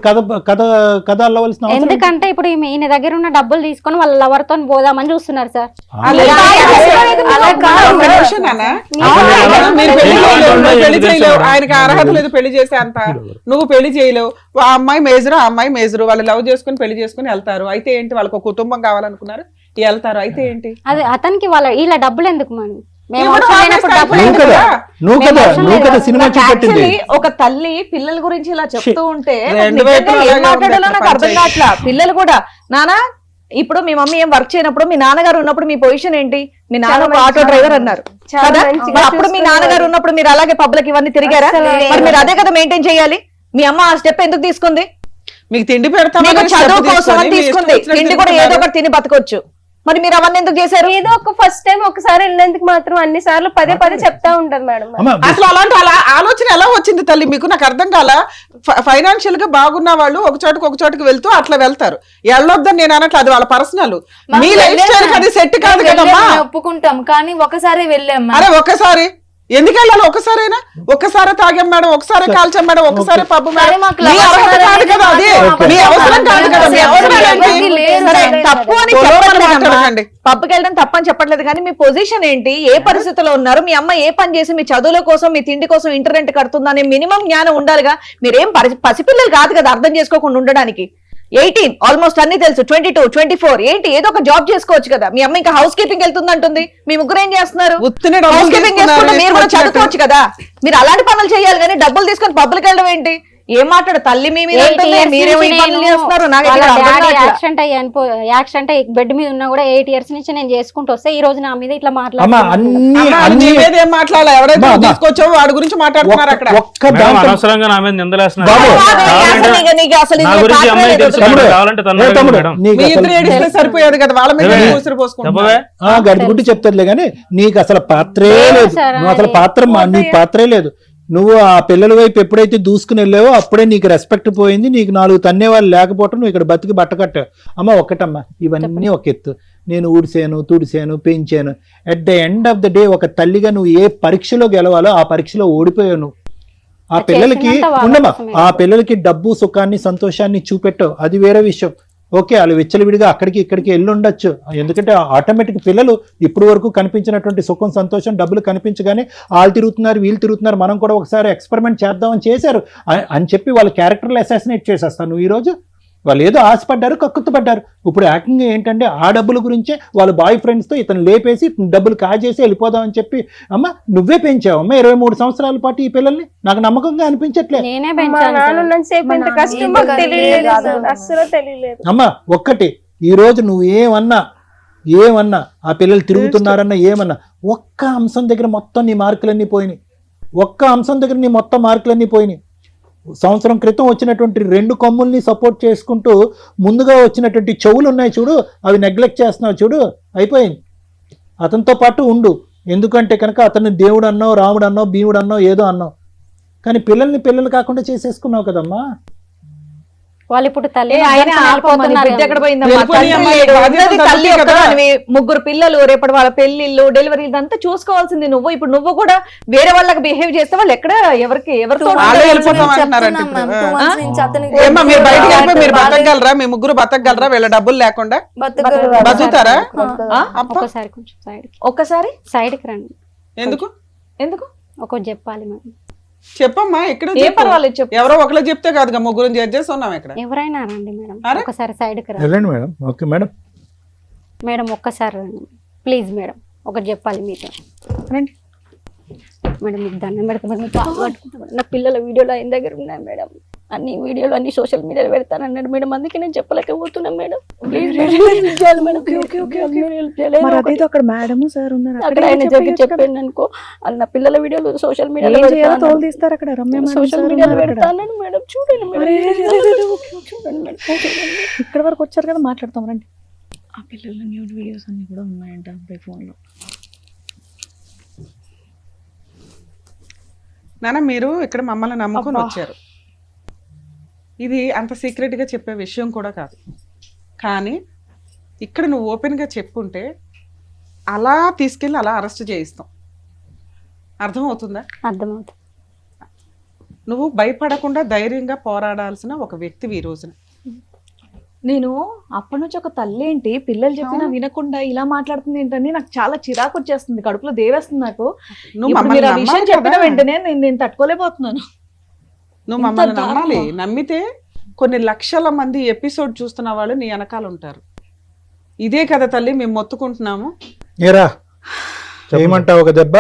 కథ అల్లవలసిన అవసరం ఏంటి? ఎందుకంటే ఇప్పుడు ఈయన దగ్గర ఉన్న డబ్బులు తీసుకొని వాళ్ళ లవర్ తో పోదామని చూస్తున్నారు సార్. అలా కాదు. ఒక్క నిమిషం నాన్న. మీరు పెళ్లి చేయలేవు, నువ్వు పెళ్లి చేయలేవు, ఆయనకి అర్హత లేదు పెళ్లి చేసే అంత. నువ్వు పెళ్లి చేయలేవు. ఆ అమ్మాయి మేజరు, ఆ అమ్మాయి మేజరు, వాళ్ళు లవ్ చేసుకుని పెళ్లి చేసుకుని వెళ్తారు. అయితే ఏంటి? వాళ్ళకి ఒక కుటుంబం కావాలనుకున్నారు, వెళ్తారు. అయితే ఏంటి? అదే అతనికి ఇలా డబ్బులు ఎందుకు మనం? మేము ఇప్పుడు అవసరం లేనప్పుడు డబ్బులు నువ్వు ఎందుకు? కదా నువ్వు కదా సినిమా చూపెట్టింది. Actually, ఒక తల్లి పిల్లల గురించి ఇలా చెప్తూ ఉంటే రెండు నిజంగా వైపులా ఏం అలాగే మాట్లాడాలో ఉంది నాకు అర్థం పంచాయతీ. కావట్లా. పిల్లలు కూడా నానా, ఇప్పుడు మీ మమ్మీ ఏం వర్క్ చేయనప్పుడు మీ నాన్నగారు ఉన్నప్పుడు మీ పొజిషన్ ఏంటి? మీ నాన్న ఒక ఆటో డ్రైవర్ అన్నారు చాలా కదా. మంచిగా మరి అప్పుడు మీ నాన్నగారు ఉన్నప్పుడు మీరు అలాగే పబ్లిక్ ఇవన్నీ తిరిగారా? మరి మీరు అదే కదా మెయింటైన్ చేయాలి. మీ అమ్మ ఆ స్టెప్ ఎందుకు తీసుకుంది? మీకు తిండి పెడతామని మీకు step చదువు కోసం తీసుకొని అని మీ తీసుకుంది. ఇష్టం వచ్చినట్టు తిండి కూడా ఏదో తిరుగుతున్నారు. ఒకటి తిని బతకొచ్చు. మరి మీరు అవన్నీ ఎందుకు చేశారు? ఏదో ఒక ఫస్ట్ టైం ఒకసారి వెళ్ళినందుకు మాత్రం అన్ని సార్లు పదే చెప్తా ఉంటారు మేడం. అమ్మ, అసలు అలాంటి ఆలోచన ఎలా వచ్చింది తల్లి మీకు? నాకు అర్థం కాల. ఫైనాన్షియల్ గా బాగున్న వాళ్ళు ఒక చోటుకి వెళ్తూ అట్లా వెళ్తారు. వెళ్ళొద్దని నేను అనట్లు, అది వాళ్ళ పర్సనల్. మీ లైఫ్ స్టైల్ అది సెట్ కాదు కదమ్మా. ఒప్పుకుంటాం, కానీ ఒకసారి వెళ్ళాం అరే ఒక్కసారి ఎందుకు వెళ్ళాలి? ఒక్కసారే తాగాం మేడం, ఒకసారి కాల్చాం మేడం, ఒకసారి పబ్బు మేడం. మాకు మీ అర్హత కాదు కదా అది, మీ అవసరం కాదు కదా. మీ అవసరం ఏంటి? సరే, తప్పు అని పొలం చెప్పట్లేదమ్మా. మాట్లాడకండి. పబ్కి వెళ్ళడం తప్పని చెప్పట్లేదు, కానీ మీ పొజిషన్ ఏంటి? ఏ పరిస్థితిలో ఉన్నారు? మీ అమ్మ ఏ పని చేసి మీ చదువుల కోసం, మీ తిండి కోసం ఇంటర్నెట్ కడుతుందనే మినిమం జ్ఞానం ఉండాలిగా. మీరేం పసిపిల్లలు కాదు కదా అర్థం చేసుకోకుండా ఉండడానికి. 18 ఆల్మోస్ట్ అన్ని తెలుసు. 22, 24 ఏంటి? ఏదో ఒక జాబ్ చేసుకోవచ్చు కదా. మీ అమ్మ ఇంకా హౌస్ కీపింగ్ వెళ్తుంది అంటుంది. మీ ముగ్గురు ఏం చేస్తున్నారు? ఉత్తినే డబ్బులు హౌస్ కీపింగ్ తీసుకున్నారు, చేసుకుంటే మీరు కూడా తీసుకొచ్చినట్టు. చదువుకోవచ్చు కదా. మీరు అలాంటి పనులు చేయాలి, కానీ డబ్బులు తీసుకొని పబ్లిక్ వెళ్ళడం ఏంటి? ఏం మాట్లాడు తల్లి మీ మీద అంటుంది, మీరేమో ఈ పనులు చేస్తున్నారు. నాకు ఇక్కడ అర్థం కావట్లా. యాక్సిడెంట్ అయ్యి బెడ్ మీద ఉన్నా కూడా 8 years నుంచి నేను చేసుకుంటూ వస్తే ఈ రోజు నా మీద ఇట్లా అమ్మ మాట్లాడుతున్నారు. అన్ని అమ్మా, అన్ని నీ మీద ఏం మాట్లాడాలి? ఎవరైతే అమ్మా, తీసుకొచ్చావో వాడి గురించి మాట్లాడుతున్నారు అక్కడ. ఒక్క మేడం, దాంట్లో అనవసరంగా నా మీద నిందలేస్తున్నారు. బాబు, నీకు అసలు నా ఇందులో గురించి పాత్రే అమ్మాయి లేదు. తెలుసు తమ్ముడు, మేడం, కావాలంటే తను ఏ అడగండి తమ్ముడు, మేడం. నీకు మీ అసలు- ఇద్దరు ఏడిస్తే సరిపోయేది కదా, వాళ్ళ మీద ఏమే? ఊసిరి పోసుకుంటారు. చెప్పవే? గడిగుడ్డు చెప్తారులే కానీ నీకు అసలు పాత్రే లేదు. సార్, నువ్వు అసలు నీకు పాత్రే లేదు. నువ్వు ఆ పిల్లల వైపు ఎప్పుడైతే దూసుకుని వెళ్ళావో అప్పుడే నీకు రెస్పెక్ట్ పోయింది. నీకు 4 తన్నేవాళ్ళు లేకపోవటం, నువ్వు ఇక్కడ బతికి బట్ట కట్టావు. అమ్మ ఒక్కటమ్మా, ఇవన్నీ ఒక ఎత్తు. నేను ఊడిసాను, తుడిసాను, పెంచాను. At the end of the day ఒక తల్లిగా నువ్వు ఏ పరీక్షలో గెలవాలో ఆ పరీక్షలో ఓడిపోయావు నువ్వు. ఆ పిల్లలకి చేసినంత వాళ్ళ ఉండమ్మా, కోసమే. ఆ పిల్లలకి డబ్బు, సుఖాన్ని, సంతోషాన్ని చూపెట్టావు, అది వేరే విషయం. ఓకే వాళ్ళు విచ్చలవిడిగా అక్కడికి ఇక్కడికి వెళ్ళి ఉండొచ్చు, ఎందుకంటే ఆటోమేటిక్ పిల్లలు ఇప్పుడు వరకు కనిపించినటువంటి సుఖం సంతోషం డబ్బులు కనిపించగానే వాళ్ళు తిరుగుతున్నారు వీళ్ళు తిరుగుతున్నారు, మనం కూడా ఒకసారి ఎక్స్పెరిమెంట్ చేద్దామని చేశారు అని చెప్పి వాళ్ళ క్యారెక్టర్లు అసాసినేట్ చేసేస్తాను. నువ్వు ఈరోజు వాళ్ళు ఏదో ఆశపడ్డారు, కక్కుతుపడ్డారు. ఇప్పుడు యాక్టింగ్ ఏంటంటే ఆ డబ్బుల గురించే వాళ్ళ బాయ్ ఫ్రెండ్స్తో ఇతను లేపేసి డబ్బులు కాజేసి వెళ్ళిపోదాం అని చెప్పి, అమ్మ నువ్వే పెంచావు అమ్మ 23 సంవత్సరాల పాటు ఈ పిల్లల్ని, నాకు నమ్మకంగా అనిపించట్లే. నేనే మా పెంచాను నాన్న సార్. ఉన్నంతసేపు ఇంత కష్టం మాకు తెలియలేదు అసలు, అస్సలు తెలియలేదు. అమ్మ ఒక్కటి, ఈరోజు నువ్వు ఏమన్నా ఆ పిల్లలు తిరుగుతున్నారన్నా ఏమన్నా, ఒక్క అంశం దగ్గర మొత్తం నీ మార్కులన్నీ పోయినాయి. ఒక్క అంశం దగ్గర నీ మొత్తం మార్కులన్నీ పోయినాయి. సంవత్సరం క్రితం వచ్చినటువంటి 2 కొమ్ముల్ని సపోర్ట్ చేసుకుంటూ ముందుగా వచ్చినటువంటి చెవులు ఉన్నాయి చూడు, అవి నెగ్లెక్ట్ చేస్తున్నావు చూడు, అయిపోయింది. అతనితో పాటు ఉండు, ఎందుకంటే కనుక అతన్ని దేవుడు అన్నావు, రాముడు అన్నావు, భీముడు అన్నావు, ఏదో అన్నావు, కానీ పిల్లల్ని పిల్లలు కాకుండా చేసేసుకున్నావు కదమ్మా. వాళ్ళు ఇప్పుడు తల్లి బిడ్డ ఎక్కడ పోయిందమ్మా? వెళ్ళిపోయి అమ్మా, తల్లి లేదు, బాధ్యత ఉన్నది తల్లి తల్లి కదా. ఒక్కదానివి, 3 పిల్లలు, రేపటి వాళ్ళ పెళ్లిళ్ళు డెలివరీ ఇదంతా చూసుకోవాల్సింది నువ్వు. ఇప్పుడు నువ్వు కూడా వేరే వాళ్ళకి బిహేవ్ చేస్తే వాళ్ళు ఎక్కడ ఎవరితో వాళ్ళే వెళ్ళిపోతాం అంటున్నారంట చెప్తున్నాం ఇప్పుడు. మ్యామ్, 2 months నుంచి అతనికి ఏమ్మా మీరు బయటకు వెళ్ళిపోయి మీరు బతకగలరా? మీ ముగ్గురు బతకగలరా వీళ్ళ డబ్బులు లేకుండా? బతుకుతారా? అప్ప ఒక్కసారి కొంచెం సైడ్ ఒక్కసారి సైడ్ కి రండి. ఎందుకు ఎందుకు ఒకటి చెప్పాలి మేడం. చెప్పమ్మా, ఇక్కడ ఏం పర్వాలేదు చెప్పు. ఎవరో ఒకరు చెప్తే కాదుగా, ముగ్గురు జడ్జ్ చేసి ఉన్నాం ఇక్కడ. ఎవరైనా రండి మేడం, అరే? ఒకసారి సైడ్ కి రండి వెళ్ళండి మేడం. Okay madam. మేడం, ఒక్కసారి రండి ప్లీజ్ మేడం, ఒకటి చెప్పాలి మీతో. రండి. మేడం మీకు దండం పెడతా మేడం, మీకు కాలు పట్టుకుంటా మేడం. నా పిల్లల వీడియోలు ఆయన దగ్గర ఉన్నాయి మేడం, అన్ని వీడియోలు అన్ని సోషల్ మీడియాలో పెడతాను అన్నాడు మేడం, అందుకే నేను చెప్పలేకపోతున్నాను మేడం. ప్లీజ్ మరి అదేదో అక్కడ మేడం సార్ ఉన్నారు, అక్కడ ఆయన జరిగి చెప్పాను అనుకో, అది నా పిల్లల వీడియోలు సోషల్ మీడియాలో ఏం చేయాలో తోలు తీస్తారు అక్కడ. రమ్య మేడం సోషల్ సార్ మీడియాలో ఉన్నారు అక్కడ. పెడతాను మేడం, చూడండి మేడం. అరే, చూడండి మేడం, చూడండి. ఇక్కడ వరకు వచ్చారు కదా, మాట్లాడతాం రండి. ఆ పిల్లల న్యూడ్ వీడియోస్ అన్ని కూడా ఉన్నాయంట అబ్బాయి ఫోన్లో. నాన్న మీరు ఇక్కడ మమ్మల్ని నమ్ముకొని వచ్చారు, ఇది అంత సీక్రెట్గా చెప్పే విషయం కూడా కాదు, కానీ ఇక్కడ నువ్వు ఓపెన్గా చెప్పుంటే అలా తీసుకెళ్ళి అలా అరెస్ట్ చేయిస్తాం. అర్థమవుతుందా? అర్థమవుతుంది. నువ్వు భయపడకుండా ధైర్యంగా పోరాడాల్సిన ఒక వ్యక్తివి ఈ రోజున. నేను అప్పటి నుంచి ఒక తల్లి ఏంటి పిల్లలు చెప్పినా వినకుండా ఇలా మాట్లాడుతుంది ఏంటని నాకు చాలా చిరాకు వచ్చేస్తుంది, కడుపులో దేవేస్తుంది నాకు. నువ్వు ఇప్పుడు మీరు ఆ మమ్మల్ని విషయం నమ్మాలి చెప్పిన కదా. వెంటనే నేను తట్టుకోలేకపోతున్నాను. నువ్వు ఇంత మమ్మల్ని దారుణమా? నమ్మాలి. నమ్మితే కొన్ని లక్షల మంది ఎపిసోడ్ చూస్తున్న వాళ్ళు నీ వెనకాల ఉంటారు. ఇదే కదా తల్లి మేము మొత్తుకుంటున్నాము. ఏరా ఏమంటావు ఒక దెబ్బ?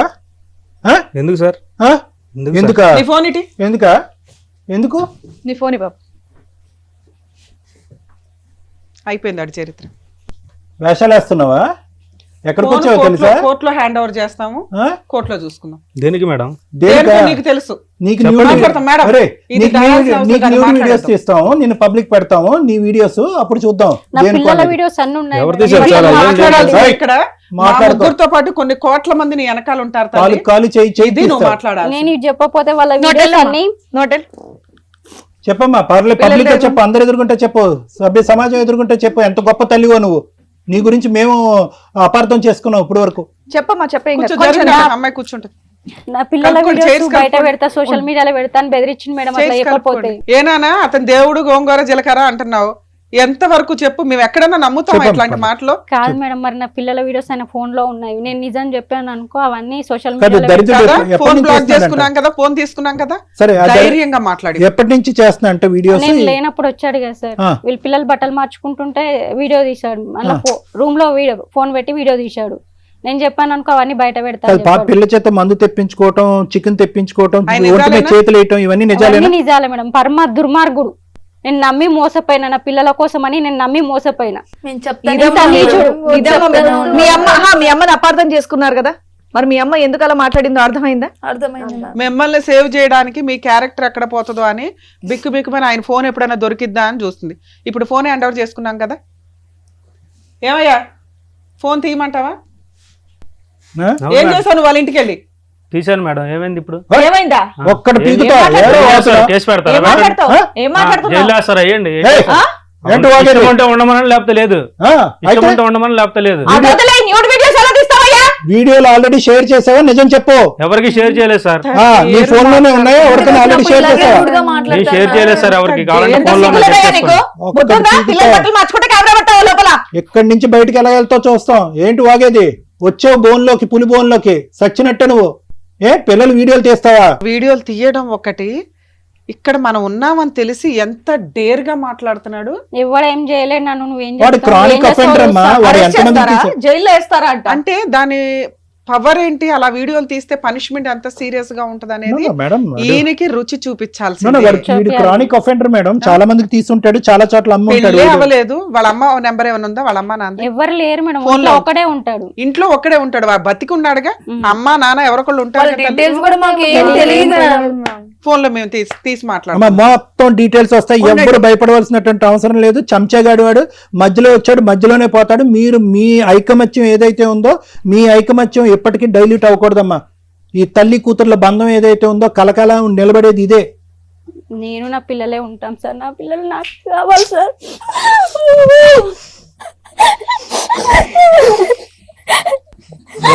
ఆ? ఎందుకు సార్? ఆ? ఎందుకు సార్? ఎందుకా? నీ ఫోన్ ఇటీ. ఎందుకు నీ ఫోన్ బాబు. అయిపోయింది అడి చరిత్ర. వేషాలు వేస్తున్నావా? ఎక్కడికి వచ్చావో తెలుసా? కోర్టులో హ్యాండ్ ఓవర్ చేస్తాము, ఆ? కోర్టులో చూసుకుందాం. దేనికి మేడం? దేనికా? నీకు తెలుసు. నీకు చెప్పండి. న్యూడ్ మాట్లాడతాం మేడం. అరే, ఇది నీకు కావాల్సిన న్యూడ్ అవసరం నీకు కాదు, న్యూడ్ వీడియోస్ మాట్లాడతాం. తీస్తాము, నేను పబ్లిక్ పెడతాము నీ వీడియోస్, అప్పుడు చూద్దాం. నా దేనికి పిల్లల అనేది. వీడియోస్ అన్ని ఉన్నాయి ఎవరు మేడం. తీశారు? చాలా ఏం మాట్లాడాలి లేదు. ఇక్కడ. మా మాట్లాడుకో. ముగ్గురితో పాటు కొన్ని కోట్ల మంది నీ వెనకాల ఉంటారు తల్లి. కాలు చేయి ఇది నువ్వు తీస్తారు. మాట్లాడాలి. నేను ఇది చెప్పకపోతే వాళ్ళ వీడియోస్ అన్ని నోటెల్ చెప్పమ్మా, పర్లేదు పబ్లిక్ గా చెప్పు, అందరు ఎదుర్కొంటే చెప్పు, సభ్య సమాజం ఎదుర్కొంటే చెప్పు, ఎంత గొప్ప తల్లివో నువ్వు. నీ గురించి మేము అపార్థం చేసుకున్నాం ఇప్పుడు వరకు. చెప్పమ్మా చెప్పే ఇంకా. కూర్చో, కొంచెం జరగండి, అమ్మాయి కూర్చుంటుంది. నా పిల్లల కలుపుకోండి, వీడియోస్ చైర్స్ బయట కలుపుకోండి. పెడతా, సోషల్ మీడియాలో పెడతాను బెదిరించింది మేడం, అట్లా చెప్పకపోతే. ఏనానా అతను దేవుడు గోంగూర జీలకర్ర అంటున్నావు, ఎంత వరకు చెప్పు, మేము ఎక్కడన్నా నమ్ముతాం చెప్పండి, ఇట్లాంటి చెప్పండి. మాటలు? కాదు మేడం, మరి నా పిల్లల వీడియోస్ ఆయన ఫోన్ లో ఉన్నాయి, నేను నిజం చెప్పాను అనుకో, అవన్నీ సోషల్ కాదు, మీడియాలో దరిద్రుడు కదా ఎప్పటి ఫోన్ నుంచి బ్లాక్ చేస్తున్నాడంట? చేసుకున్నాం కదా, ఫోన్ తీసుకున్నాం కదా, సరే ఆ ధైర్యంగా మాట్లాడి. ఎప్పటి నుంచి చేస్తున్నా అంటే వీడియోస్? నేను లేనప్పుడు వచ్చాడు కదా సార్, ఆ. వీళ్ళ పిల్లలు బట్టలు మార్చుకుంటుంటే వీడియో తీశాడు, మళ్ళీ రూమ్ లో ఫోన్ పెట్టి వీడియో తీశాడు. నేను చెప్పాను అనుకో, అవన్నీ బయట పెడతాను పాప పిల్ల చేత మందు తెప్పించుకోవటం, చికెన్ తెప్పించుకోవటం, ఆయన ఒంటి మీద నిజాలేనా? చేతులు వేయటం, ఇవన్నీ నిజాలేనా? నిజాలే మేడం, పరమ దుర్మార్గుడు. నేను నమ్మి మోసపోయినా, నా పిల్లల కోసం అని నేను నమ్మి మోసపోయినా. నేను చెప్తాను ఇదమ్మా నీచుడు. మీ అమ్మని అపార్థం చేసుకున్నారు కదా, మరి మీ అమ్మ ఎందుకు అలా మాట్లాడిందో అర్థమైందా? అర్థమైంది మ్యామ్. మిమ్మల్ని సేవ్ చేయడానికి మీ క్యారెక్టర్ ఎక్కడ పోతుందో అని బిక్కు బిక్కుమని ఆయన ఫోన్ ఎప్పుడైనా దొరికిద్దా అని చూస్తుంది. ఇప్పుడు ఫోన్ హ్యాండ్ ఓవర్ చేసుకున్నాం కదా, ఏమయ్యా ఫోన్ తీయమంటావా? ఆ? అవును ఏం మేడం. చేశాను వాళ్ళ ఇంటికి వెళ్ళి? తీశాను మేడం. ఏమైంది ఇప్పుడు? ఏమైందా? ఒక్కడు ఏం పీకుతా, మాట్లాడతారు? ఏడో వాసన. కేసు పెడతారా? ఏం మాట్లాడతావు? ఏం జైలు మాట్లాడుతున్నావు? వేస్తారా? వేయండి. ఏయ్, ఏంటి వాగేది? ఇష్టం ఉంటే ఉండమని, లేకపోతే లేదు. ఆ, ఇష్టం అయితే ఉంటే ఉండమని, లేకపోతే లేదు. ఆ వదిలే, న్యూడ్ వీడియోస్ ఎలా తీస్తావయ్యా? వీడియోలు ఆల్రెడీ షేర్ చేసావా? నిజం చెప్పు. ఎవరికి షేర్ చేయలేదు సార్. ఆ, నీ ఫోన్ లోనే ఉన్నాయా? ఎవరికైనా ఆల్రెడీ షేర్ చేసావా? నేను షేర్ చేయలేదు సార్ ఎవరికి. కావాలంటే ఎంత ఫోన్ లో సిగ్గులేదయ్యా నీకు? ఒక్కటి బుద్ధుందా? పీకుతా. పిల్లల బట్టలు మార్చుకుంటే లోపల. ఎక్కడి నుంచి బయటికి ఎలా వెళ్తావు చూస్తాం. ఏంటి వాగేది? వచ్చావు బోన్లోకి, పులి బోన్లోకి సచ్చినట్టు నువ్వు. పిల్లలు వీడియోలు తీస్తావా? వీడియోలు తీయడం ఒకటి, ఇక్కడ మనం ఉన్నామని తెలిసి ఎంత డేర్ గా మాట్లాడుతున్నాడు. ఎవడు ఏం చేయలేదు నన్ను, నువ్వేం వాడు చేస్తావు? క్రానిక్ ఏం చేస్తావు? అఫెండర్ అమ్మా. వాడు Arrest ఎంతమంది చేస్తారా? జైల్లో వేస్తారా అంట. అంటే దాని పవర్ ఏంటి? అలా వీడియోలు తీస్తే పనిష్మెంట్ ఎంత సీరియస్ గా ఉంటది అనేది మేడం ఈయనకి రుచి చూపించాల్సి. వీడు క్రానిక్ అఫెండర్ మేడం. చాలా మందికి తీసుంటాడు, చాలా చోట్ల అమ్ముంటాడు. పెళ్ళే అవ్వలేదు. వాళ్ళ అమ్మ నెంబర్ ఏమైనా ఉందా? వాళ్ళ అమ్మ నాన్న ఎవరు లేరు మేడం, Phone లో ఒకడే ఉంటాడు. ఇంట్లో ఒక్కడే ఉంటాడు. వాడు బతికి ఉన్నాడుగా. అమ్మ నాన్న ఎవరొకళ్ళు ఉంటారు కదా. డీటెయిల్స్ కూడా మాకు ఏం తెలియదు. ఫోన్ లో మేము తీసి అమ్మ మాట్లాడతాం. మొత్తం డీటెయిల్స్ వస్తాయి. ఎవ్వరు భయపడవలసినటువంటి అవసరం లేదు. చెంచాగాడు వాడు మధ్యలో వచ్చాడు, మధ్యలోనే పోతాడు. మీరు మీ ఐకమత్యం ఏదైతే ఉందో, మీ ఐకమత్యం ఎప్పటికీ డైల్యూట్ అవ్వకూడదమ్మా. ఈ తల్లి కూతుర్ల బంధం ఏదైతే ఉందో కలకల నిలబడేది ఇదే. నేను నా పిల్లలే ఉంటాం సార్, నా పిల్లలు నాకు కావాలి సార్.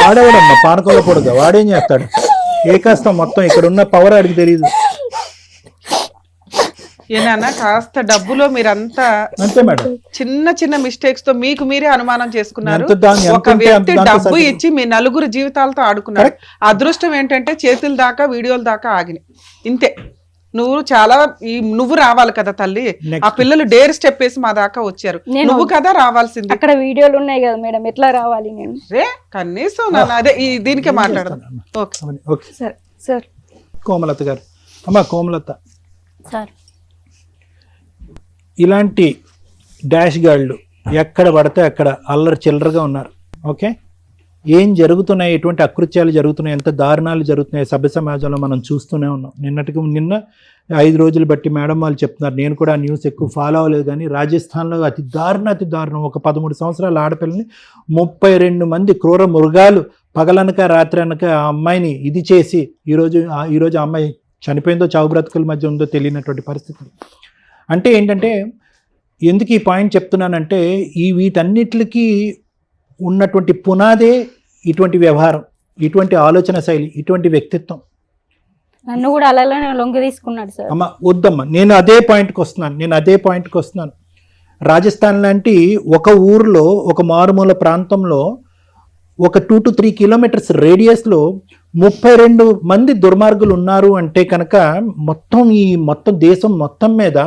వాడేవాడమ్మా పానకంలో పొడుగా. వాడేం చేస్తాడు? ఏ కష్టం మొత్తం ఇక్కడ ఉన్న పవర్ అడిగి తెలియదు. ఏనా కాస్త డబ్బులో మీరంతా అంతే మేడం. చిన్న చిన్న మిస్టేక్స్ తో మీకు మీరే అనుమానం చేసుకున్నారు. ఎంత ఒక వ్యక్తి డబ్బు ఇచ్చి మీ నలుగురు జీవితాలతో ఆడుకున్నారు. అదృష్టం ఏంటంటే చేతుల దాకా వీడియోల దాకా ఆగినాయి. ఇంతే. నువ్వు రావాలి కదా తల్లి. ఆ పిల్లలు డేర్ స్టెప్ వేసి మా దాకా వచ్చారు. నువ్వు కదా రావాల్సింది. అక్కడ వీడియోలు ఉన్నాయి కదా మేడం, ఎట్లా రావాలి నేను? రే కనీసం అదే దీనికే మాట్లాడదాం. Okay sir. కోమలత గారు. అమ్మా కోమలత, సార్ ఇలాంటి డాష్ గాళ్ళు ఎక్కడ పడితే అక్కడ అల్లరి చిల్లరగా ఉన్నారు. ఓకే, ఏం జరుగుతున్నాయి, ఎటువంటి అకృత్యాలు జరుగుతున్నాయి, ఎంత దారుణాలు జరుగుతున్నాయి సభ్య సమాజంలో మనం చూస్తూనే ఉన్నాం. నిన్న 5 రోజులు బట్టి మేడం వాళ్ళు చెప్తున్నారు. నేను కూడా ఆ న్యూస్ ఎక్కువ ఫాలో అవ్వలేదు, కానీ రాజస్థాన్లో అతి దారుణం ఒక 13 సంవత్సరాల ఆడపిల్లని 32 మంది క్రూర మృగాలు పగలనక రాత్రి అనక ఆ అమ్మాయిని ఇది చేసి ఈరోజు ఆ అమ్మాయి చనిపోయిందో చావు బ్రతుకుల మధ్య ఉందో తెలియనటువంటి పరిస్థితి. అంటే ఏంటంటే, ఎందుకు ఈ పాయింట్ చెప్తున్నానంటే, వీటన్నిటికీ ఉన్నటువంటి పునాదే ఇటువంటి వ్యవహారం, ఇటువంటి ఆలోచన శైలి, ఇటువంటి వ్యక్తిత్వం. నన్ను కూడా అలానే లొంగి తీసుకున్నాడు సార్. అమ్మ వద్దమ్మా, నేను అదే పాయింట్కి వస్తున్నాను. రాజస్థాన్ లాంటి ఒక ఊర్లో, ఒక మారుమూల ప్రాంతంలో, ఒక 2 to 3 కిలోమీటర్స్ రేడియస్లో 32 మంది దుర్మార్గులు ఉన్నారు అంటే కనుక మొత్తం దేశం మొత్తం మీద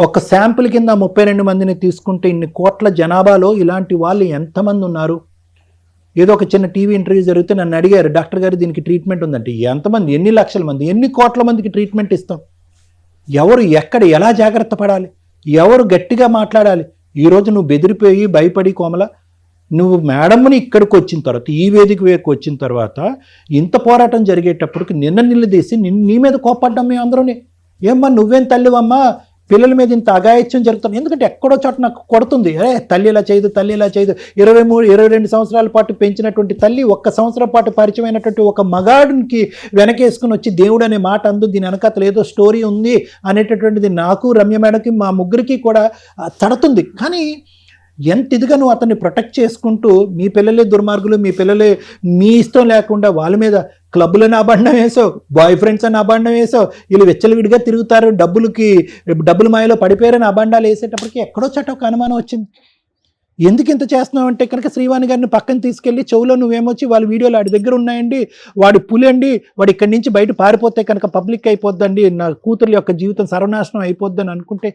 ఒక శాంపుల్ కింద 32 మందిని తీసుకుంటే ఇన్ని కోట్ల జనాభాలో ఇలాంటి వాళ్ళు ఎంతమంది ఉన్నారు? ఏదో ఒక చిన్న టీవీ ఇంటర్వ్యూ జరిగితే నన్ను అడిగారు, డాక్టర్ గారు దీనికి ట్రీట్మెంట్ ఉందంటే. ఎంతమంది, ఎన్ని లక్షల మంది, ఎన్ని కోట్ల మందికి ట్రీట్మెంట్ ఇస్తాం? ఎవరు ఎక్కడ ఎలా జాగ్రత్త పడాలి, ఎవరు గట్టిగా మాట్లాడాలి? ఈరోజు నువ్వు బెదిరిపోయి భయపడి కోమల, నువ్వు మేడమ్ని ఇక్కడికి వచ్చిన తర్వాత, ఈ వేదిక వేకు వచ్చిన తర్వాత ఇంత పోరాటం జరిగేటప్పటికి నిలదీసి నీ మీద కోపడ్డాం మేము అందరూనే. ఏమ్మా నువ్వేం తల్లివమ్మా, పిల్లల మీద ఇంత అగాయత్యం జరుగుతుంది? ఎందుకంటే ఎక్కడో చోట నాకు కొడుతుంది, తల్లి ఇలా చేయదు 22 సంవత్సరాల పాటు పెంచినటువంటి తల్లి 1 సంవత్సరం పాటు పరిచయమైనటువంటి ఒక మగాడికి వెనకేసుకుని వచ్చి దేవుడు అనే మాట అందు, దీని వెనకాతలు ఏదో స్టోరీ ఉంది అనేటటువంటిది నాకు, రమ్య మేడకి, మా ముగ్గురికి కూడా తడుతుంది. కానీ ఎంత ఇదిగా నువ్వు అతన్ని ప్రొటెక్ట్ చేసుకుంటూ, మీ పిల్లలే దుర్మార్గులు, మీ పిల్లలే మీ ఇష్టం లేకుండా వాళ్ళ మీద క్లబ్బులని అబండం వేసావు, బాయ్ ఫ్రెండ్స్ అని అబండం వేసావు, వీళ్ళు విచ్చలవిడిగా తిరుగుతారు, డబ్బులు మాయలో పడిపోయారని అబండాలు వేసేటప్పటికి ఎక్కడో చోట ఒక అనుమానం వచ్చింది. ఎందుకు ఇంత చేస్తున్నావు అంటే కనుక శ్రీవాణి గారిని పక్కన తీసుకెళ్ళి చెవులో నువ్వేమొచ్చి వాళ్ళ వీడియోలు వాడి దగ్గర ఉన్నాయండి, వాడి పులి అండి, వాడు ఇక్కడి నుంచి బయట పారిపోతే కనుక పబ్లిక్ అయిపోద్దండి, నా కూతురు యొక్క జీవితం సర్వనాశనం అయిపోద్దని అనుకుంటే